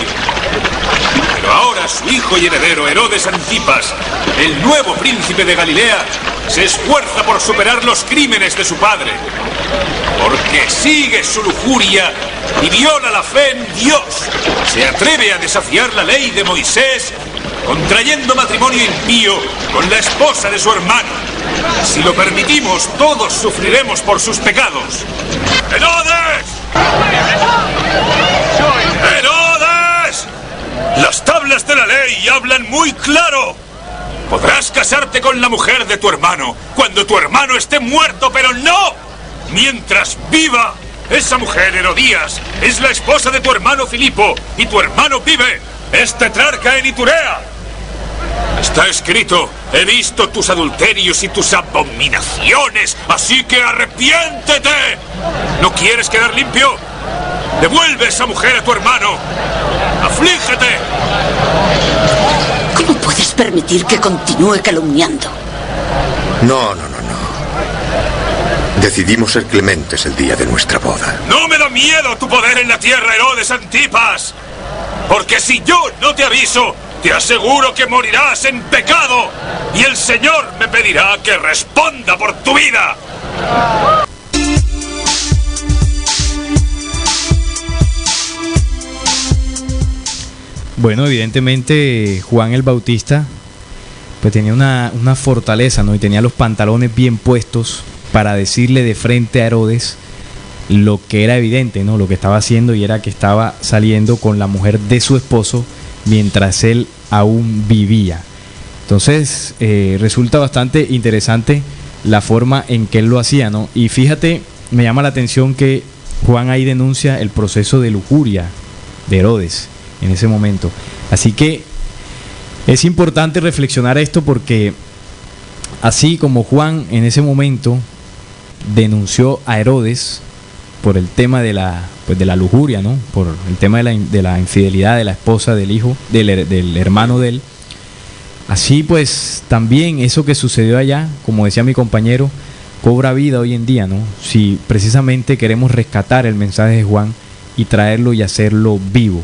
Pero ahora su hijo y heredero, Herodes Antipas, el nuevo príncipe de Galilea, se esfuerza por superar los crímenes de su padre, porque sigue su lujuria y viola la fe en Dios. Se atreve a desafiar la ley de Moisés, contrayendo matrimonio impío con la esposa de su hermano. Si lo permitimos, todos sufriremos por sus pecados. ¡Herodes! ¡Herodes! Las tablas de la ley hablan muy claro. Podrás casarte con la mujer de tu hermano cuando tu hermano esté muerto, pero no mientras viva. Esa mujer, Herodías, es la esposa de tu hermano Filipo, y tu hermano vive. Es tetrarca en Iturea. Está escrito: he visto tus adulterios y tus abominaciones, así que arrepiéntete. ¿No quieres quedar limpio? Devuelve esa mujer a tu hermano. ¡Aflígete!
¿Cómo puedes permitir que continúe calumniando?
No. Decidimos ser clementes el día de nuestra boda.
No me da miedo tu poder en la tierra, Herodes Antipas. Porque si yo no te aviso, te aseguro que morirás en pecado. Y el Señor me pedirá que responda por tu vida.
Bueno, evidentemente Juan el Bautista pues tenía una fortaleza, ¿no? Y tenía los pantalones bien puestos para decirle de frente a Herodes lo que era evidente, ¿no? Lo que estaba haciendo, y era que estaba saliendo con la mujer de su esposo mientras él aún vivía. Entonces resulta bastante interesante la forma en que él lo hacía, ¿no? Y fíjate, me llama la atención que Juan ahí denuncia el proceso de lujuria de Herodes en ese momento. Así que es importante reflexionar esto, porque así como Juan en ese momento denunció a Herodes por el tema de la lujuria, ¿no? Por el tema de la infidelidad de la esposa del hijo, del hermano de él. Así pues también eso que sucedió allá, como decía mi compañero, cobra vida hoy en día, ¿no? Si precisamente queremos rescatar el mensaje de Juan y traerlo y hacerlo vivo.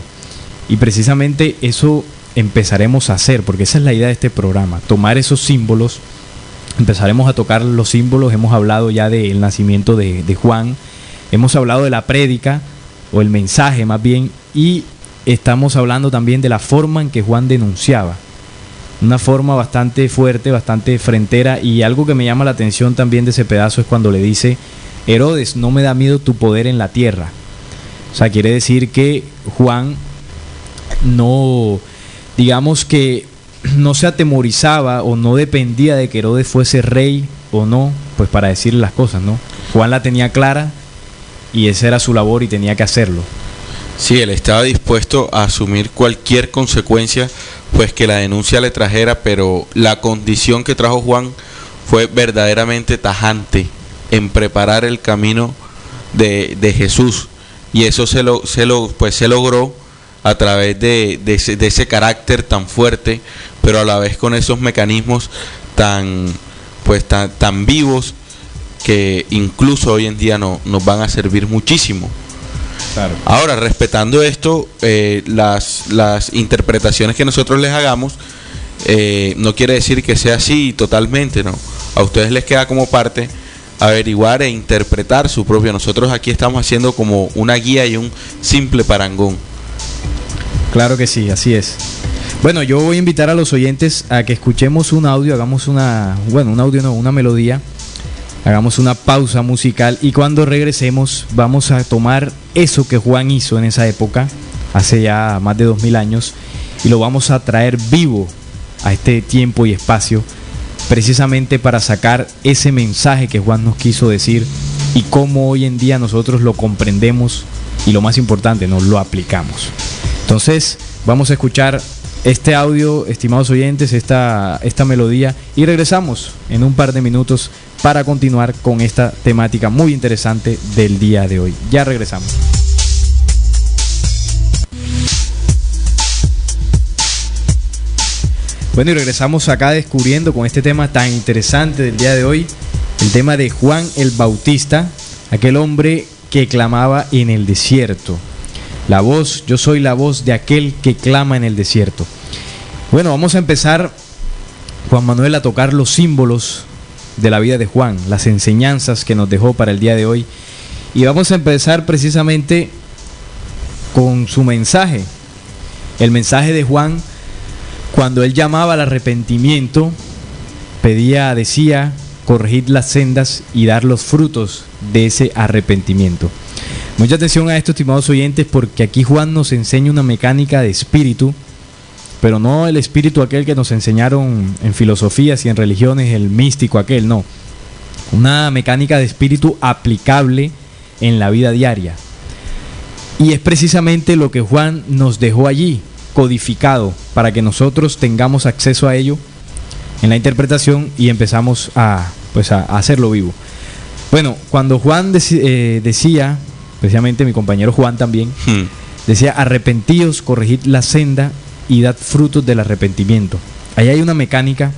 Y precisamente eso empezaremos a hacer, porque esa es la idea de este programa, tomar esos símbolos. Empezaremos a tocar los símbolos. Hemos hablado ya del nacimiento de Juan, hemos hablado de la prédica, o el mensaje más bien, y estamos hablando también de la forma en que Juan denunciaba, una forma bastante fuerte, bastante frentera. Y algo que me llama la atención también de ese pedazo es cuando le dice: Herodes, no me da miedo tu poder en la tierra. O sea, quiere decir que Juan no, digamos que no se atemorizaba o no dependía de que Herodes fuese rey o no, pues para decirle las cosas, ¿no? Juan la tenía clara y esa era su labor y tenía que hacerlo.
Sí, él estaba dispuesto a asumir cualquier consecuencia pues que la denuncia le trajera, pero la condición que trajo Juan fue verdaderamente tajante en preparar el camino de Jesús, y eso se logró a través de ese carácter tan fuerte, pero a la vez con esos mecanismos tan vivos, que incluso hoy en día nos van a servir muchísimo. Claro. Ahora, respetando esto, las interpretaciones que nosotros les hagamos, no quiere decir que sea así totalmente, ¿no? A ustedes les queda como parte averiguar e interpretar su propio. Nosotros aquí estamos haciendo como una guía y un simple parangón.
Claro que sí, así es. Bueno, yo voy a invitar a los oyentes a que escuchemos un audio, hagamos una melodía, hagamos una pausa musical, y cuando regresemos vamos a tomar eso que Juan hizo en esa época, hace ya más de 2000 años, y lo vamos a traer vivo a este tiempo y espacio, precisamente para sacar ese mensaje que Juan nos quiso decir y cómo hoy en día nosotros lo comprendemos y, lo más importante, nos lo aplicamos. Entonces vamos a escuchar este audio, estimados oyentes, esta melodía, y regresamos en un par de minutos para continuar con esta temática muy interesante del día de hoy. Ya regresamos. Bueno, y regresamos acá descubriendo con este tema tan interesante del día de hoy, el tema de Juan el Bautista, aquel hombre que clamaba en el desierto. La voz, yo soy la voz de aquel que clama en el desierto. Bueno, vamos a empezar, Juan Manuel, a tocar los símbolos de la vida de Juan, las enseñanzas que nos dejó para el día de hoy. Y vamos a empezar precisamente con su mensaje, el mensaje de Juan. Cuando él llamaba al arrepentimiento, decía, corregid las sendas y dar los frutos de ese arrepentimiento. Mucha atención a esto, estimados oyentes, porque aquí Juan nos enseña una mecánica de espíritu, pero no el espíritu aquel que nos enseñaron en filosofías y en religiones, el místico aquel, no. Una mecánica de espíritu aplicable en la vida diaria. Y es precisamente lo que Juan nos dejó allí, codificado, para que nosotros tengamos acceso a ello en la interpretación y empezamos a hacerlo vivo. Bueno, cuando Juan decía, precisamente mi compañero Juan también, decía, arrepentíos, corregid la senda y dad frutos del arrepentimiento. Ahí hay una mecánica,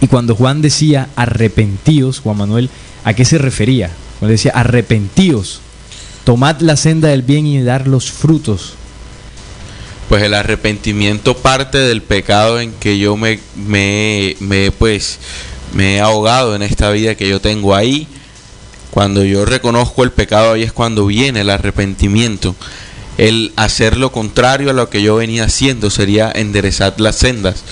y cuando Juan decía arrepentíos, Juan Manuel, ¿a qué se refería? Cuando decía arrepentíos, tomad la senda del bien y dar los frutos.
Pues el arrepentimiento parte del pecado en que yo me he ahogado en esta vida que yo tengo. Ahí, cuando yo reconozco el pecado, ahí es cuando viene el arrepentimiento. El hacer lo contrario a lo que yo venía haciendo sería enderezar las sendas.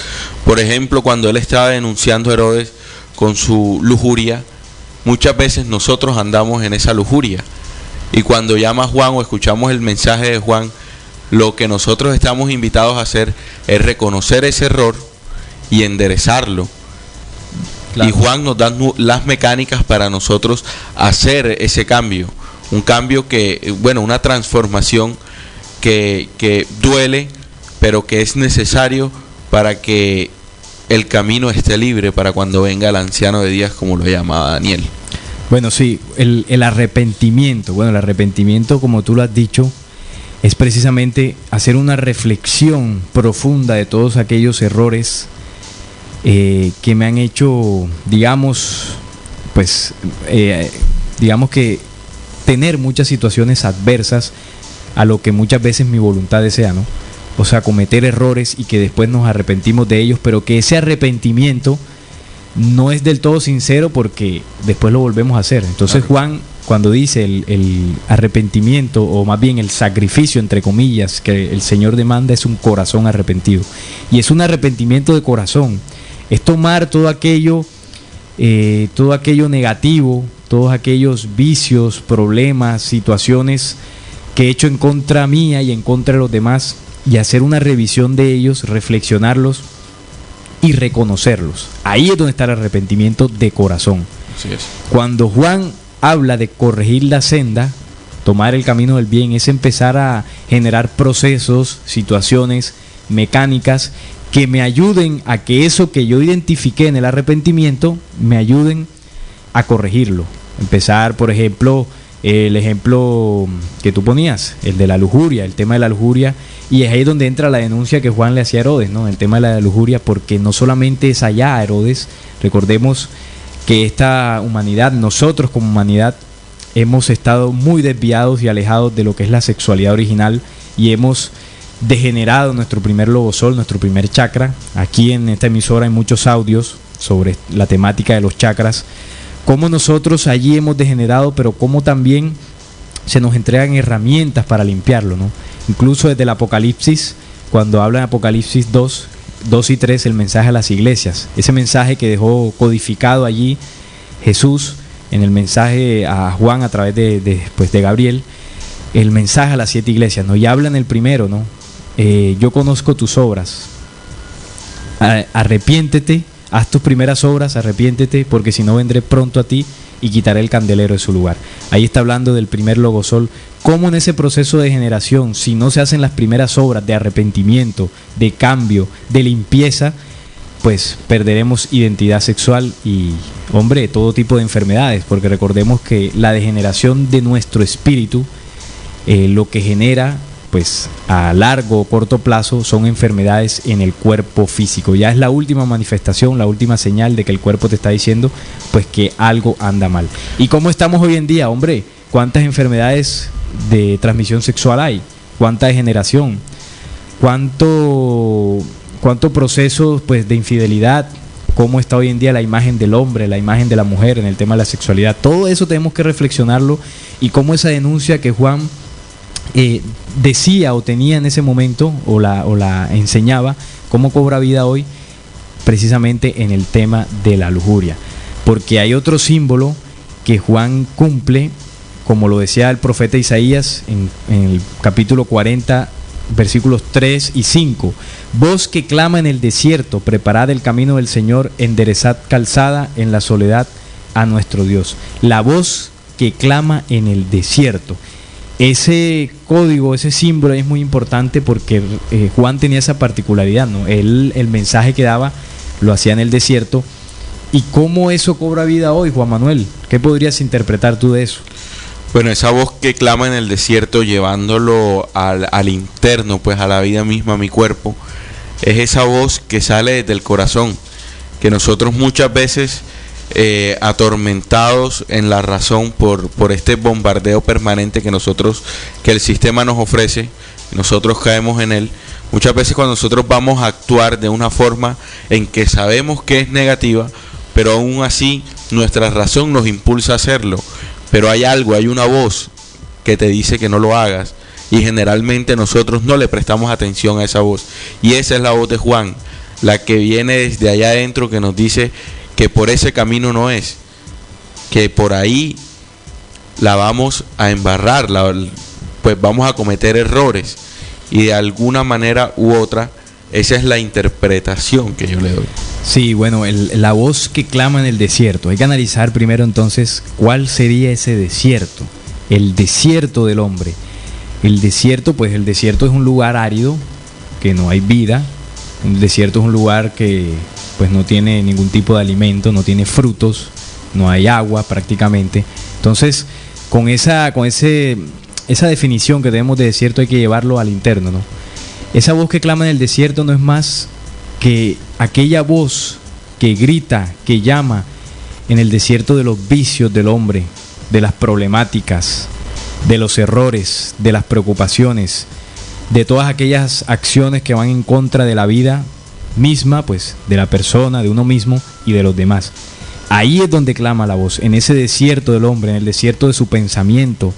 Por ejemplo, cuando él estaba denunciando a Herodes con su lujuria, muchas veces nosotros andamos en esa lujuria. Y cuando llama a Juan o escuchamos el mensaje de Juan, lo que nosotros estamos invitados a hacer es reconocer ese error y enderezarlo. Claro. Y Juan nos da las mecánicas para nosotros hacer ese cambio. Un cambio una transformación que duele, pero que es necesario para que el camino esté libre para cuando venga el anciano de días, como lo llamaba Daniel.
Bueno, sí, el arrepentimiento. Bueno, el arrepentimiento, como tú lo has dicho, es precisamente hacer una reflexión profunda de todos aquellos errores que me han hecho, digamos que tener muchas situaciones adversas a lo que muchas veces mi voluntad desea, ¿no? O sea, cometer errores y que después nos arrepentimos de ellos, pero que ese arrepentimiento no es del todo sincero porque después lo volvemos a hacer. Entonces, claro. Juan, cuando dice el arrepentimiento, o más bien el sacrificio, entre comillas, que el Señor demanda, es un corazón arrepentido. Y es un arrepentimiento de corazón. Es tomar todo aquello negativo, todos aquellos vicios, problemas, situaciones que he hecho en contra mía y en contra de los demás, y hacer una revisión de ellos, reflexionarlos y reconocerlos. Ahí es donde está el arrepentimiento de corazón.
Así es.
Cuando Juan habla de corregir la senda, tomar el camino del bien, es empezar a generar procesos, situaciones, mecánicas que me ayuden a que eso que yo identifiqué en el arrepentimiento me ayuden a corregirlo. Empezar, por ejemplo, el ejemplo que tú ponías, el de la lujuria, el tema de la lujuria, y es ahí donde entra la denuncia que Juan le hacía a Herodes, ¿no? El tema de la lujuria, porque no solamente es allá a Herodes, recordemos que esta humanidad, nosotros como humanidad, hemos estado muy desviados y alejados de lo que es la sexualidad original, y hemos degenerado nuestro primer lobosol, nuestro primer chakra. Aquí en esta emisora hay muchos audios sobre la temática de los chakras, cómo nosotros allí hemos degenerado, pero cómo también se nos entregan herramientas para limpiarlo, ¿no? Incluso desde el Apocalipsis, cuando habla en Apocalipsis 2 y 3, el mensaje a las iglesias, ese mensaje que dejó codificado allí Jesús en el mensaje a Juan a través de Gabriel, el mensaje a las 7 iglesias, ¿no? Y habla en el primero, ¿no? Yo conozco tus obras, arrepiéntete, haz tus primeras obras, arrepiéntete, porque si no vendré pronto a ti y quitaré el candelero de su lugar. Ahí está hablando del primer logosol, cómo en ese proceso de generación, si no se hacen las primeras obras de arrepentimiento, de cambio, de limpieza, pues perderemos identidad sexual y, hombre, todo tipo de enfermedades, porque recordemos que la degeneración de nuestro espíritu, lo que genera, pues a largo o corto plazo, son enfermedades en el cuerpo físico. Ya es la última manifestación, la última señal de que el cuerpo te está diciendo pues que algo anda mal. ¿Y cómo estamos hoy en día, hombre? ¿Cuántas enfermedades de transmisión sexual hay? ¿Cuánta degeneración? ¿Cuánto proceso pues de infidelidad? ¿Cómo está hoy en día la imagen del hombre, la imagen de la mujer en el tema de la sexualidad? Todo eso tenemos que reflexionarlo, y cómo esa denuncia que Juan decía o tenía en ese momento o la enseñaba, cómo cobra vida hoy precisamente en el tema de la lujuria. Porque hay otro símbolo que Juan cumple, como lo decía el profeta Isaías en el capítulo 40, versículos 3 y 5. Voz que clama en el desierto, preparad el camino del Señor, enderezad calzada en la soledad a nuestro Dios. La voz que clama en el desierto. Ese código, ese símbolo es muy importante porque Juan tenía esa particularidad, ¿no? Él, el mensaje que daba lo hacía en el desierto. ¿Y cómo eso cobra vida hoy, Juan Manuel? ¿Qué podrías interpretar tú de eso?
Bueno, esa voz que clama en el desierto, llevándolo al interno, pues a la vida misma, a mi cuerpo, es esa voz que sale desde el corazón, que nosotros muchas veces, atormentados en la razón por este bombardeo permanente que el sistema nos ofrece, nosotros caemos en él. Muchas veces cuando nosotros vamos a actuar de una forma en que sabemos que es negativa, pero aún así nuestra razón nos impulsa a hacerlo, pero hay una voz que te dice que no lo hagas, y generalmente nosotros no le prestamos atención a esa voz, y esa es la voz de Juan, la que viene desde allá adentro, que nos dice que por ese camino no es, que por ahí la vamos a embarrar, pues vamos a cometer errores, y de alguna manera u otra, esa es la interpretación que yo le doy.
Sí, bueno, la voz que clama en el desierto. Hay que analizar primero entonces cuál sería ese desierto, el desierto del hombre. El desierto, pues el desierto es un lugar árido, que no hay vida. El desierto es un lugar que pues no tiene ningún tipo de alimento, no tiene frutos, no hay agua prácticamente. Entonces, con esa definición que tenemos de desierto hay que llevarlo al interno, ¿no? Esa voz que clama en el desierto no es más que aquella voz que grita, que llama en el desierto de los vicios del hombre, de las problemáticas, de los errores, de las preocupaciones, de todas aquellas acciones que van en contra de la vida misma, pues de la persona, de uno mismo y de los demás. Ahí es donde clama la voz, en ese desierto del hombre, en el desierto de su pensamiento,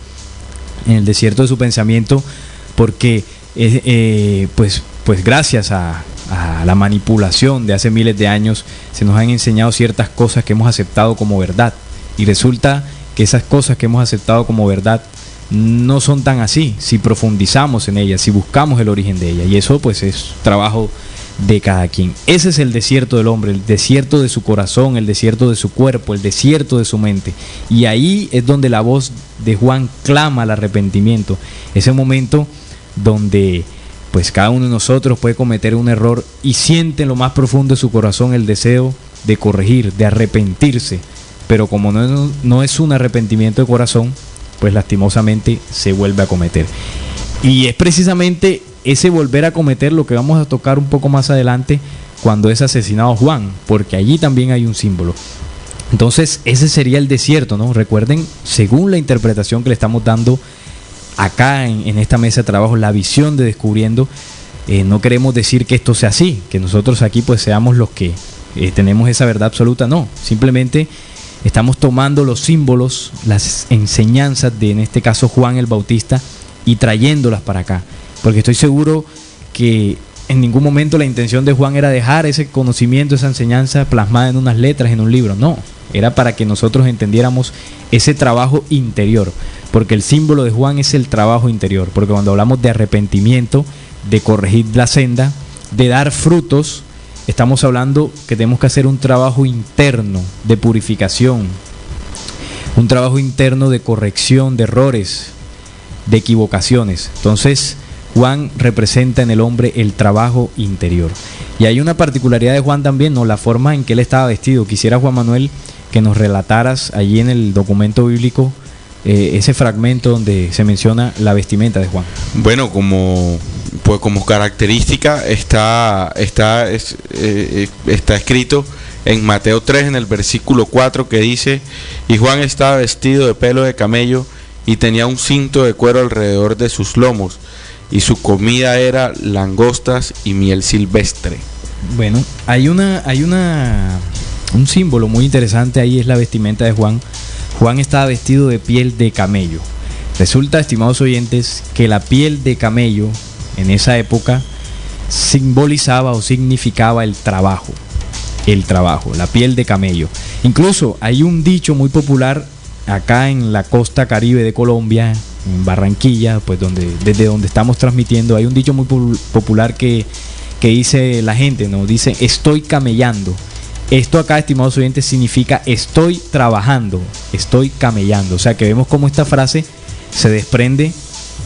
porque pues gracias a la manipulación de hace miles de años se nos han enseñado ciertas cosas que hemos aceptado como verdad, y resulta que esas cosas que hemos aceptado como verdad no son tan así si profundizamos en ellas, si buscamos el origen de ellas, y eso pues es trabajo de cada quien. Ese es el desierto del hombre, el desierto de su corazón, el desierto de su cuerpo, el desierto de su mente, y ahí es donde la voz de Juan clama al arrepentimiento, ese momento donde pues cada uno de nosotros puede cometer un error y siente en lo más profundo de su corazón el deseo de corregir, de arrepentirse, pero como no es un arrepentimiento de corazón, pues lastimosamente se vuelve a cometer. Y es precisamente ese volver a cometer lo que vamos a tocar un poco más adelante cuando es asesinado Juan, porque allí también hay un símbolo. Entonces ese sería el desierto, ¿no? Recuerden, según la interpretación que le estamos dando acá en esta mesa de trabajo, la visión de Descubriendo, no queremos decir que esto sea así, que nosotros aquí pues seamos los que tenemos esa verdad absoluta, no, simplemente estamos tomando los símbolos, las enseñanzas de, en este caso, Juan el Bautista, y trayéndolas para acá, porque estoy seguro que en ningún momento la intención de Juan era dejar ese conocimiento, esa enseñanza plasmada en unas letras, en un libro, no, era para que nosotros entendiéramos ese trabajo interior, porque el símbolo de Juan es el trabajo interior, porque cuando hablamos de arrepentimiento, de corregir la senda, de dar frutos, estamos hablando que tenemos que hacer un trabajo interno de purificación, un trabajo interno de corrección de errores, de equivocaciones. Entonces, Juan representa en el hombre el trabajo interior. Y hay una particularidad de Juan también, ¿no? La forma en que él estaba vestido. Quisiera, Juan Manuel, que nos relataras allí en el documento bíblico ese fragmento donde se menciona la vestimenta de Juan.
Bueno, como característica está escrito en Mateo 3, en el versículo 4, que dice: y Juan estaba vestido de pelo de camello y tenía un cinto de cuero alrededor de sus lomos, y su comida era langostas y miel silvestre.
Bueno, hay un símbolo muy interesante ahí, es la vestimenta de Juan. Juan estaba vestido de piel de camello. Resulta, estimados oyentes, que la piel de camello en esa época simbolizaba o significaba el trabajo, la piel de camello. Incluso hay un dicho muy popular acá en la costa caribe de Colombia, en Barranquilla, pues desde donde estamos transmitiendo, hay un dicho muy popular que dice la gente, ¿no? Dice: estoy camellando. Esto acá, estimados oyentes, significa estoy trabajando, estoy camellando. O sea que vemos cómo esta frase se desprende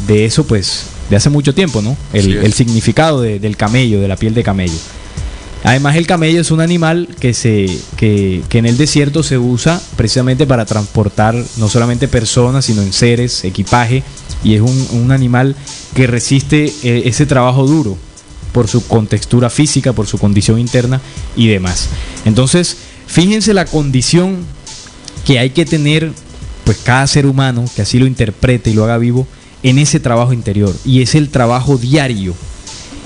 de eso, pues, de hace mucho tiempo, ¿no? El significado del camello, de la piel de camello. Además, el camello es un animal que en el desierto se usa precisamente para transportar no solamente personas, sino enseres, equipaje, y es un animal que resiste ese trabajo duro por su contextura física, por su condición interna y demás. Entonces, fíjense la condición que hay que tener, pues, cada ser humano que así lo interprete y lo haga vivo en ese trabajo interior, y es el trabajo diario,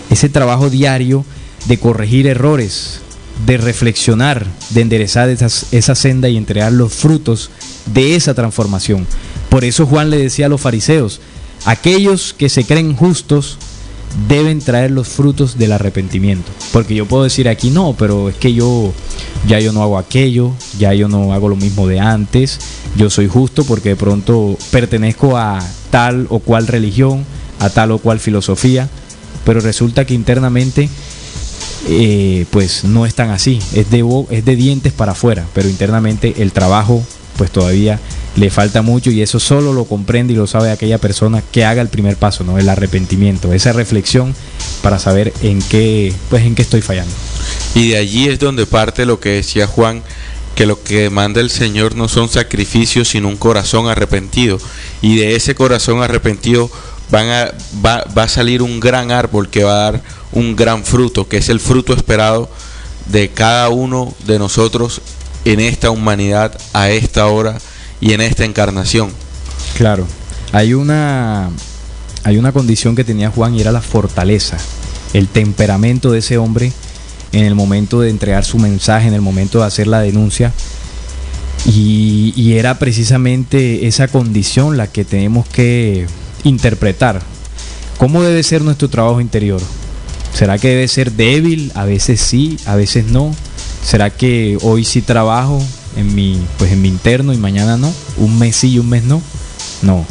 ese trabajo diario de corregir errores, de reflexionar, de enderezar esa senda y entregar los frutos de esa transformación. Por eso Juan le decía a los fariseos: aquellos que se creen justos deben traer los frutos del arrepentimiento. Porque yo puedo decir aquí: no, pero es que yo no hago aquello, ya yo no hago lo mismo de antes, yo soy justo porque de pronto pertenezco a tal o cual religión, a tal o cual filosofía, pero resulta que internamente pues no es tan así, es de dientes para afuera, pero internamente el trabajo pues todavía le falta mucho, y eso solo lo comprende y lo sabe aquella persona que haga el primer paso, ¿no? El arrepentimiento, esa reflexión para saber en qué estoy fallando.
Y de allí es donde parte lo que decía Juan, que lo que demanda el Señor no son sacrificios, sino un corazón arrepentido, y de ese corazón arrepentido va a salir un gran árbol que va a dar un gran fruto, que es el fruto esperado de cada uno de nosotros en esta humanidad, a esta hora y en esta encarnación.
Claro, hay una condición que tenía Juan, y era la fortaleza, el temperamento de ese hombre en el momento de entregar su mensaje, en el momento de hacer la denuncia, y era precisamente esa condición la que tenemos que interpretar. ¿Cómo debe ser nuestro trabajo interior? ¿Será que debe ser débil? A veces sí, a veces no. ¿Será que hoy sí trabajo en mi interno y mañana no? ¿Un mes sí y un mes no? No.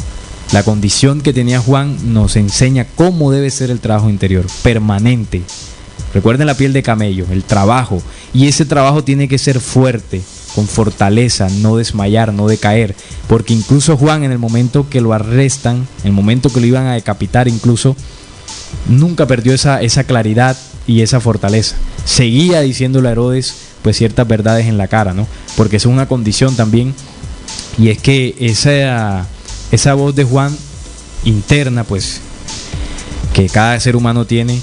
La condición que tenía Juan nos enseña cómo debe ser el trabajo interior, permanente. Recuerden la piel de camello, el trabajo. Y ese trabajo tiene que ser fuerte, con fortaleza, no desmayar, no decaer. Porque incluso Juan, en el momento que lo arrestan, en el momento que lo iban a decapitar, incluso nunca perdió esa claridad y esa fortaleza. Seguía diciéndole a Herodes pues ciertas verdades en la cara, ¿no? Porque es una condición también, y es que esa voz de Juan interna, pues, que cada ser humano tiene,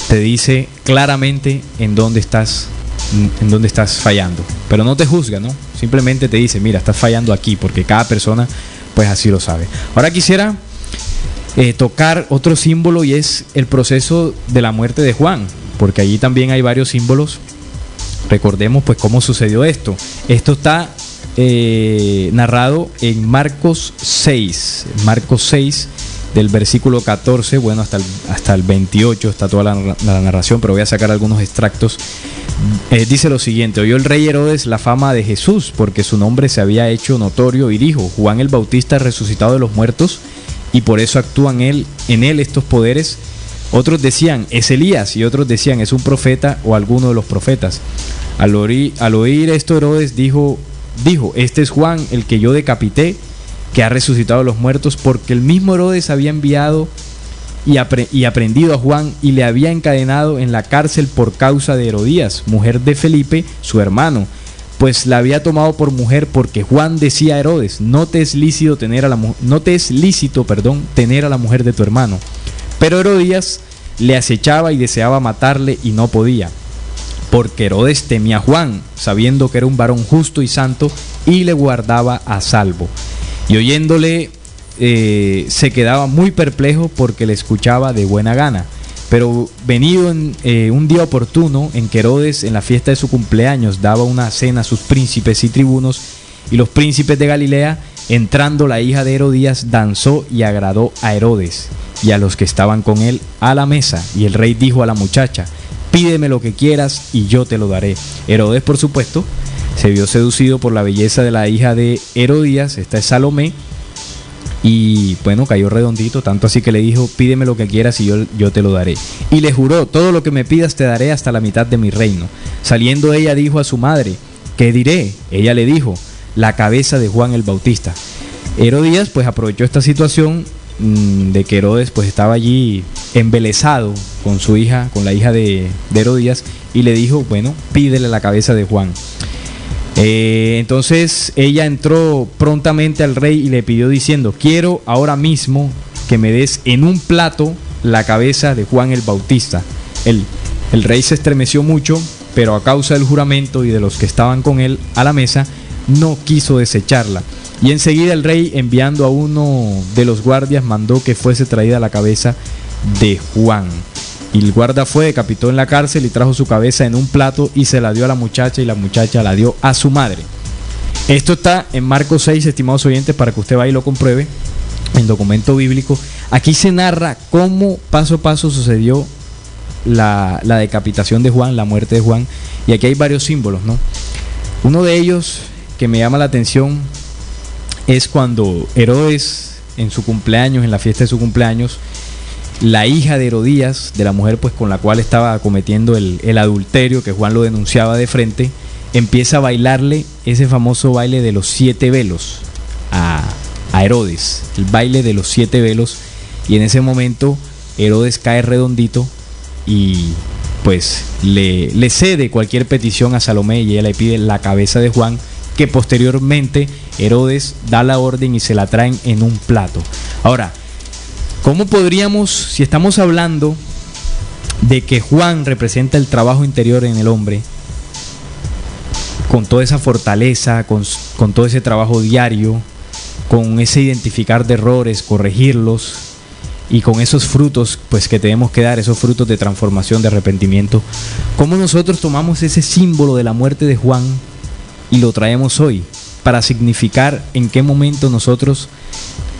te dice claramente en dónde estás fallando, pero no te juzga, ¿no? Simplemente te dice: mira, estás fallando aquí, porque cada persona pues así lo sabe. Ahora quisiera tocar otro símbolo, y es el proceso de la muerte de Juan, porque allí también hay varios símbolos. Recordemos pues cómo sucedió esto. Esto está narrado en Marcos 6, del versículo 14, bueno, hasta el 28 está toda la narración, pero voy a sacar algunos extractos. Dice lo siguiente: oyó el rey Herodes la fama de Jesús, porque su nombre se había hecho notorio, y dijo: Juan el Bautista resucitado de los muertos, y por eso actúan en él estos poderes. Otros decían, es Elías, y otros decían, es un profeta o alguno de los profetas. Al oír esto, Herodes dijo, este es Juan, el que yo decapité, que ha resucitado de los muertos, porque el mismo Herodes había enviado y aprendido a Juan y le había encadenado en la cárcel por causa de Herodías, mujer de Felipe, su hermano, pues la había tomado por mujer, porque Juan decía a Herodes, no te es lícito tener a la mujer de tu hermano. Pero Herodías le acechaba y deseaba matarle y no podía, porque Herodes temía a Juan, sabiendo que era un varón justo y santo, y le guardaba a salvo. Y oyéndole se quedaba muy perplejo, porque le escuchaba de buena gana. Pero venido un día oportuno en que Herodes, en la fiesta de su cumpleaños, daba una cena a sus príncipes y tribunos y los príncipes de Galilea, entrando la hija de Herodías, danzó y agradó a Herodes y a los que estaban con él a la mesa. Y el rey dijo a la muchacha, pídeme lo que quieras y yo te lo daré. Herodes, por supuesto, se vio seducido por la belleza de la hija de Herodías, esta es Salomé, y bueno, cayó redondito, tanto así que le dijo, pídeme lo que quieras y yo te lo daré. Y le juró, todo lo que me pidas te daré hasta la mitad de mi reino. Saliendo ella dijo a su madre, ¿qué diré? Ella le dijo, la cabeza de Juan el Bautista. Herodías pues aprovechó esta situación de que Herodes pues estaba allí embelesado con su hija, con la hija de Herodías, y le dijo, bueno, pídele la cabeza de Juan. Entonces ella entró prontamente al rey y le pidió diciendo, quiero ahora mismo que me des en un plato la cabeza de Juan el Bautista. El rey se estremeció mucho, pero a causa del juramento y de los que estaban con él a la mesa, no quiso desecharla. Y enseguida el rey, enviando a uno de los guardias, mandó que fuese traída la cabeza de Juan. Y el guarda fue, decapitó en la cárcel y trajo su cabeza en un plato y se la dio a la muchacha, y la muchacha la dio a su madre. Esto está en Marcos 6, estimados oyentes, para que usted vaya y lo compruebe, en documento bíblico. Aquí se narra cómo paso a paso sucedió la decapitación de Juan, la muerte de Juan, y aquí hay varios símbolos, ¿no? Uno de ellos que me llama la atención es cuando Herodes, en su cumpleaños, en la fiesta de su cumpleaños, la hija de Herodías, de la mujer pues con la cual estaba cometiendo el adulterio, que Juan lo denunciaba de frente, empieza a bailarle ese famoso baile de los 7 velos a Herodes, el baile de los 7 velos, y en ese momento Herodes cae redondito y pues le cede cualquier petición a Salomé, y ella le pide la cabeza de Juan, que posteriormente Herodes da la orden y se la traen en un plato. Ahora, ¿cómo podríamos, si estamos hablando de que Juan representa el trabajo interior en el hombre, con toda esa fortaleza, con todo ese trabajo diario, con ese identificar de errores, corregirlos, y con esos frutos pues que tenemos que dar, esos frutos de transformación, de arrepentimiento, cómo nosotros tomamos ese símbolo de la muerte de Juan y lo traemos hoy para significar en qué momento nosotros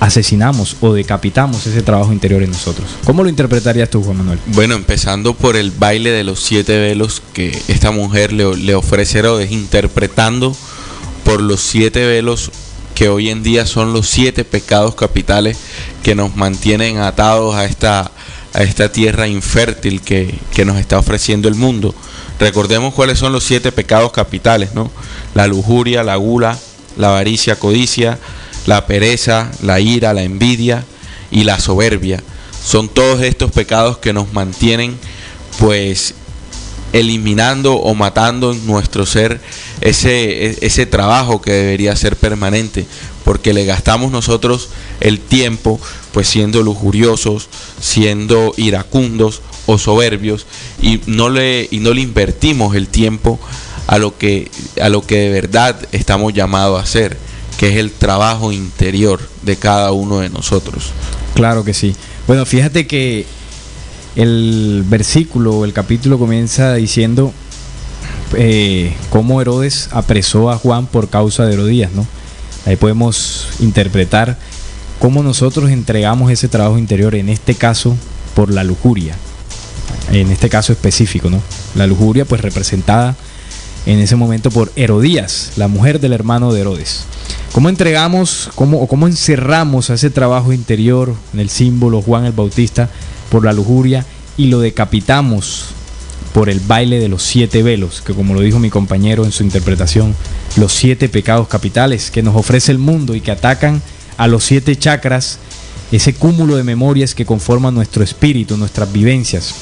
asesinamos o decapitamos ese trabajo interior en nosotros? ¿Cómo lo interpretarías tú, Juan Manuel?
Bueno, empezando por el baile de los 7 velos que esta mujer le ofrece a Herodes, interpretando por los 7 velos que hoy en día son los 7 pecados capitales que nos mantienen atados a esta tierra infértil que nos está ofreciendo el mundo. Recordemos cuáles son los 7 pecados capitales, ¿no? La lujuria, la gula, la avaricia, codicia, la pereza, la ira, la envidia y la soberbia. Son todos estos pecados que nos mantienen pues eliminando o matando en nuestro ser ese trabajo que debería ser permanente, porque le gastamos nosotros el tiempo pues siendo lujuriosos, siendo iracundos o soberbios, y no le invertimos el tiempo a lo que de verdad estamos llamados a hacer, que es el trabajo interior de cada uno de nosotros.
Claro que sí. Bueno, fíjate que el versículo, el capítulo comienza diciendo cómo Herodes apresó a Juan por causa de Herodías, ¿no? Ahí podemos interpretar cómo nosotros entregamos ese trabajo interior, en este caso por la lujuria, en este caso específico, ¿no? La lujuria pues representada en ese momento por Herodías, la mujer del hermano de Herodes. ¿Cómo entregamos, cómo encerramos a ese trabajo interior en el símbolo Juan el Bautista por la lujuria y lo decapitamos por el baile de los 7 velos, que como lo dijo mi compañero en su interpretación, los 7 pecados capitales que nos ofrece el mundo y que atacan a los 7 chakras, ese cúmulo de memorias que conforman nuestro espíritu, nuestras vivencias.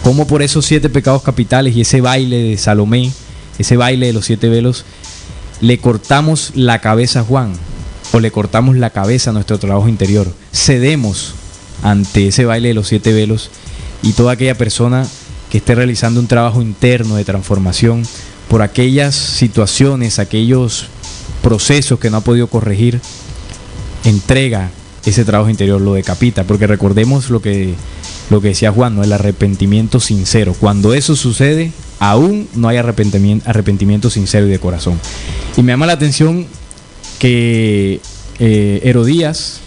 Como por esos 7 pecados capitales y ese baile de Salomé, ese baile de los 7 velos, le cortamos la cabeza a Juan, o le cortamos la cabeza a nuestro trabajo interior. Cedemos ante ese baile de los 7 velos, y toda aquella persona que esté realizando un trabajo interno de transformación por aquellas situaciones, aquellos procesos que no ha podido corregir, entrega ese trabajo interior, lo decapita, porque recordemos lo que decía Juan, ¿no? El arrepentimiento sincero. Cuando eso sucede, aún no hay arrepentimiento sincero y de corazón. Y me llama la atención que Herodías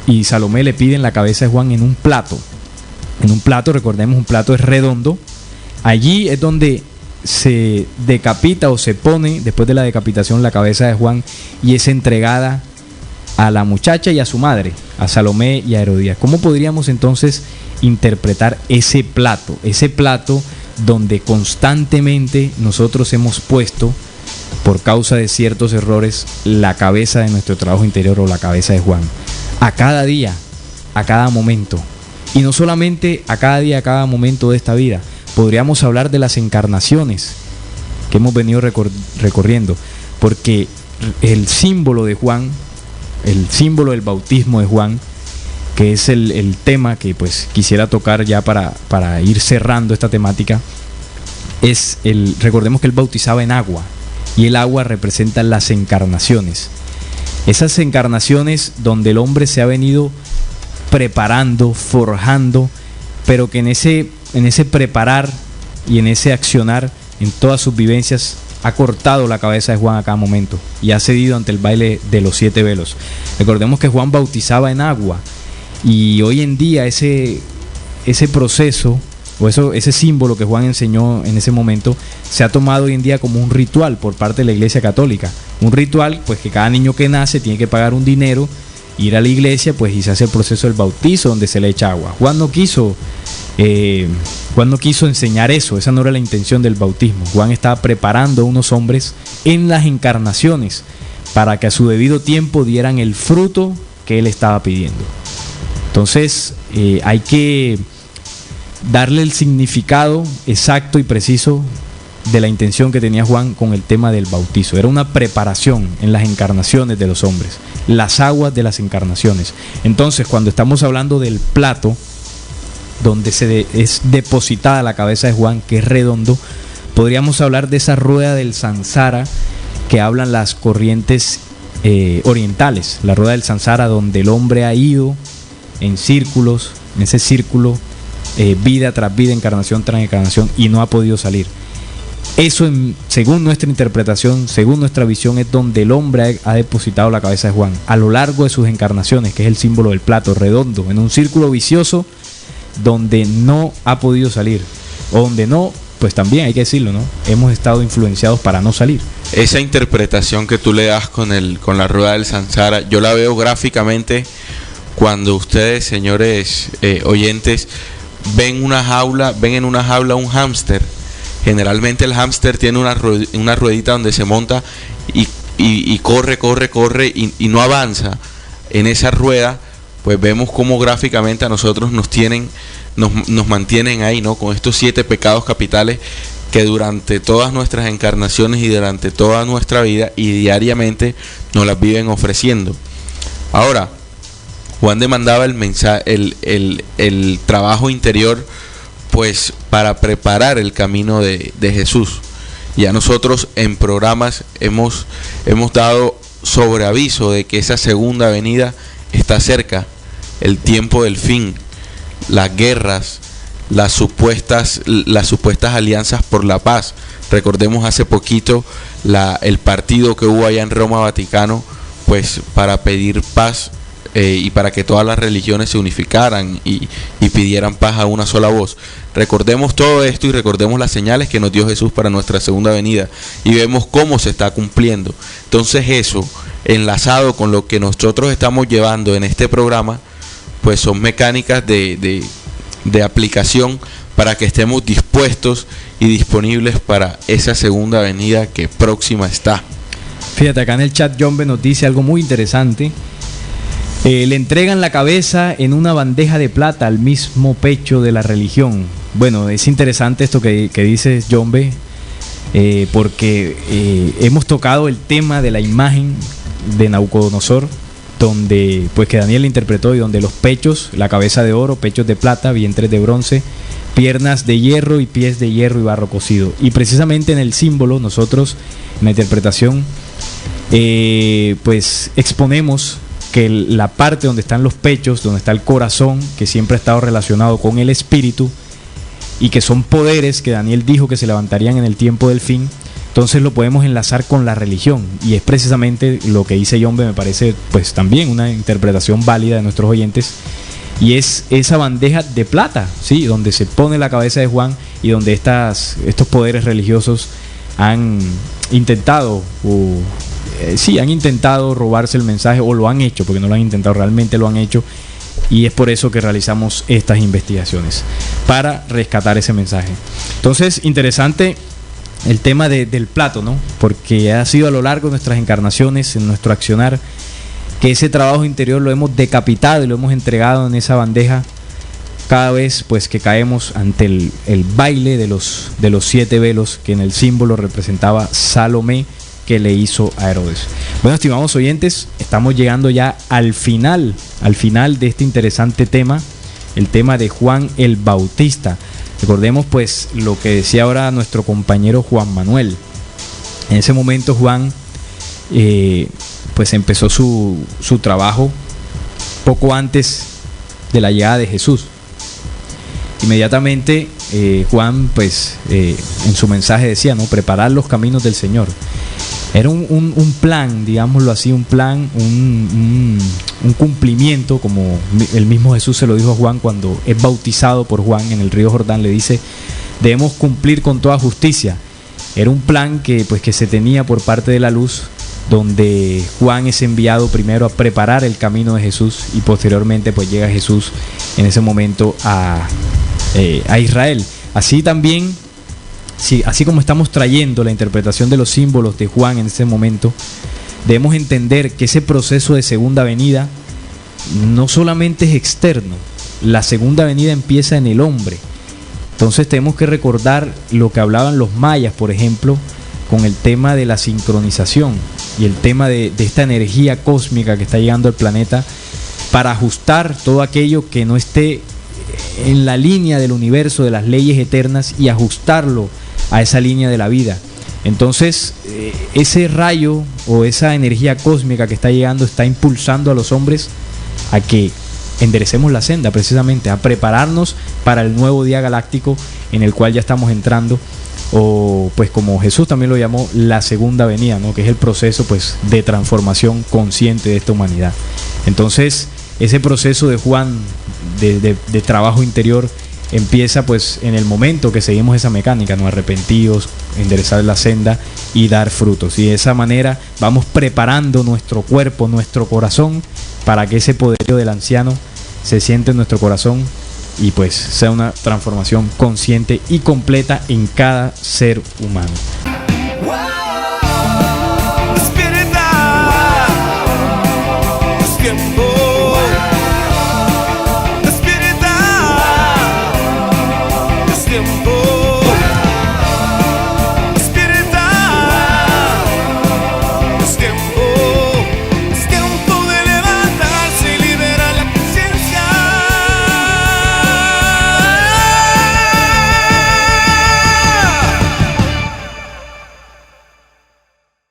y Salomé le piden la cabeza de Juan en un plato. En un plato, recordemos, un plato es redondo. Allí es donde se decapita o se pone, después de la decapitación, la cabeza de Juan, y es entregada a la muchacha y a su madre, a Salomé y a Herodías. ¿Cómo podríamos entonces interpretar ese plato donde constantemente nosotros hemos puesto, por causa de ciertos errores, la cabeza de nuestro trabajo interior o la cabeza de Juan? A cada día, a cada momento. Y no solamente a cada día, a cada momento de esta vida. Podríamos hablar de las encarnaciones que hemos venido recorriendo, porque el símbolo de Juan, el símbolo del bautismo de Juan, que es el tema que pues quisiera tocar ya para ir cerrando esta temática, recordemos que él bautizaba en agua, y el agua representa las encarnaciones. Esas encarnaciones donde el hombre se ha venido preparando, forjando, pero que en ese preparar y en ese accionar, en todas sus vivencias, ha cortado la cabeza de Juan a cada momento y ha cedido ante el baile de los 7 velos. Recordemos que Juan bautizaba en agua, y hoy en día ese proceso o ese símbolo que Juan enseñó en ese momento se ha tomado hoy en día como un ritual por parte de la Iglesia Católica. Un ritual, pues, que cada niño que nace tiene que pagar un dinero, ir a la iglesia, pues, y se hace el proceso del bautizo donde se le echa agua. Juan no quiso enseñar eso, esa no era la intención del bautismo. Juan estaba preparando a unos hombres en las encarnaciones para que a su debido tiempo dieran el fruto que él estaba pidiendo. Entonces hay que darle el significado exacto y preciso de la intención que tenía Juan con el tema del bautizo. Era una preparación en las encarnaciones de los hombres, las aguas de las encarnaciones. Entonces, cuando estamos hablando del plato donde es depositada la cabeza de Juan, que es redondo, podríamos hablar de esa rueda del Sansara que hablan las corrientes orientales, la rueda del Sansara, donde el hombre ha ido en círculos, en ese círculo, vida tras vida, encarnación tras encarnación, y no ha podido salir. Eso, según nuestra interpretación, según nuestra visión, es donde el hombre ha depositado la cabeza de Juan a lo largo de sus encarnaciones, que es el símbolo del plato redondo, en un círculo vicioso donde no ha podido salir, o donde no, pues también hay que decirlo, ¿no? Hemos estado influenciados para no salir.
Esa interpretación que tú le das con la rueda del Sansara, yo la veo gráficamente cuando ustedes, señores oyentes, ven en una jaula un hámster. Generalmente el hámster tiene una ruedita donde se monta y corre y no avanza. En esa rueda, pues vemos cómo gráficamente a nosotros nos mantienen ahí, ¿no? Con estos 7 pecados capitales que durante todas nuestras encarnaciones y durante toda nuestra vida y diariamente nos las viven ofreciendo. Ahora, Juan demandaba el trabajo interior, pues, para preparar el camino de Jesús. Ya nosotros en programas hemos dado sobreaviso de que esa segunda venida está cerca, el tiempo del fin, las guerras, las supuestas alianzas por la paz. Recordemos hace poquito el partido que hubo allá en Roma, Vaticano, pues, para pedir paz y para que todas las religiones se unificaran y pidieran paz a una sola voz. Recordemos todo esto y recordemos las señales que nos dio Jesús para nuestra segunda venida y vemos cómo se está cumpliendo. Entonces eso, enlazado con lo que nosotros estamos llevando en este programa, pues son mecánicas de de aplicación para que estemos dispuestos y disponibles para esa segunda venida que próxima está.
Fíjate, acá en el chat John nos dice algo muy interesante. Le entregan la cabeza en una bandeja de plata al mismo pecho de la religión. Bueno, es interesante esto que dices, John B, porque hemos tocado el tema de la imagen de Nabucodonosor, donde pues que Daniel interpretó, y donde los pechos, la cabeza de oro, pechos de plata, vientres de bronce, piernas de hierro y pies de hierro y barro cocido. Y precisamente en el símbolo nosotros, en la interpretación, pues exponemos que la parte donde están los pechos, donde está el corazón, que siempre ha estado relacionado con el espíritu, y que son poderes que Daniel dijo que se levantarían en el tiempo del fin, entonces lo podemos enlazar con la religión, y es precisamente lo que dice John B. Me parece pues también una interpretación válida de nuestros oyentes, y es esa bandeja de plata, ¿sí?, donde se pone la cabeza de Juan, y donde estos poderes religiosos han intentado han intentado robarse el mensaje, o lo han hecho, porque no lo han intentado, realmente lo han hecho, y es por eso que realizamos estas investigaciones, para rescatar ese mensaje. Entonces, interesante el tema del plato, ¿no? Porque ha sido a lo largo de nuestras encarnaciones, en nuestro accionar, que ese trabajo interior lo hemos decapitado y lo hemos entregado en esa bandeja cada vez pues que caemos ante el baile de los 7 velos que en el símbolo representaba Salomé, que le hizo a Herodes. Bueno, estimados oyentes, estamos llegando ya al final de este interesante tema, el tema de Juan el Bautista. Recordemos pues lo que decía ahora nuestro compañero Juan Manuel. En ese momento Juan pues empezó su trabajo poco antes de la llegada de Jesús. Inmediatamente Juan pues en su mensaje decía, ¿no?, preparar los caminos del Señor. Era un plan, digámoslo así, un plan, un cumplimiento, como el mismo Jesús se lo dijo a Juan cuando es bautizado por Juan en el río Jordán. Le dice, debemos cumplir con toda justicia. Era un plan que se tenía por parte de la luz, donde Juan es enviado primero a preparar el camino de Jesús, y posteriormente pues llega Jesús en ese momento a Israel. Así también, sí, así como estamos trayendo la interpretación de los símbolos de Juan en este momento, debemos entender que ese proceso de segunda venida no solamente es externo. La segunda venida empieza en el hombre. Entonces tenemos que recordar lo que hablaban los mayas, por ejemplo, con el tema de la sincronización y el tema de esta energía cósmica que está llegando al planeta, para ajustar todo aquello que no esté en la línea del universo, de las leyes eternas, y ajustarlo a esa línea de la vida. Entonces ese rayo o esa energía cósmica que está llegando está impulsando a los hombres a que enderecemos la senda, precisamente a prepararnos para el nuevo día galáctico en el cual ya estamos entrando, o pues como Jesús también lo llamó, la segunda venida, ¿no?, que es el proceso pues de transformación consciente de esta humanidad. Entonces ese proceso de Juan de trabajo interior empieza pues en el momento que seguimos esa mecánica, ¿no?, arrepentidos, enderezar la senda y dar frutos, y de esa manera vamos preparando nuestro cuerpo, nuestro corazón, para que ese poderío del anciano se siente en nuestro corazón y pues sea una transformación consciente y completa en cada ser humano.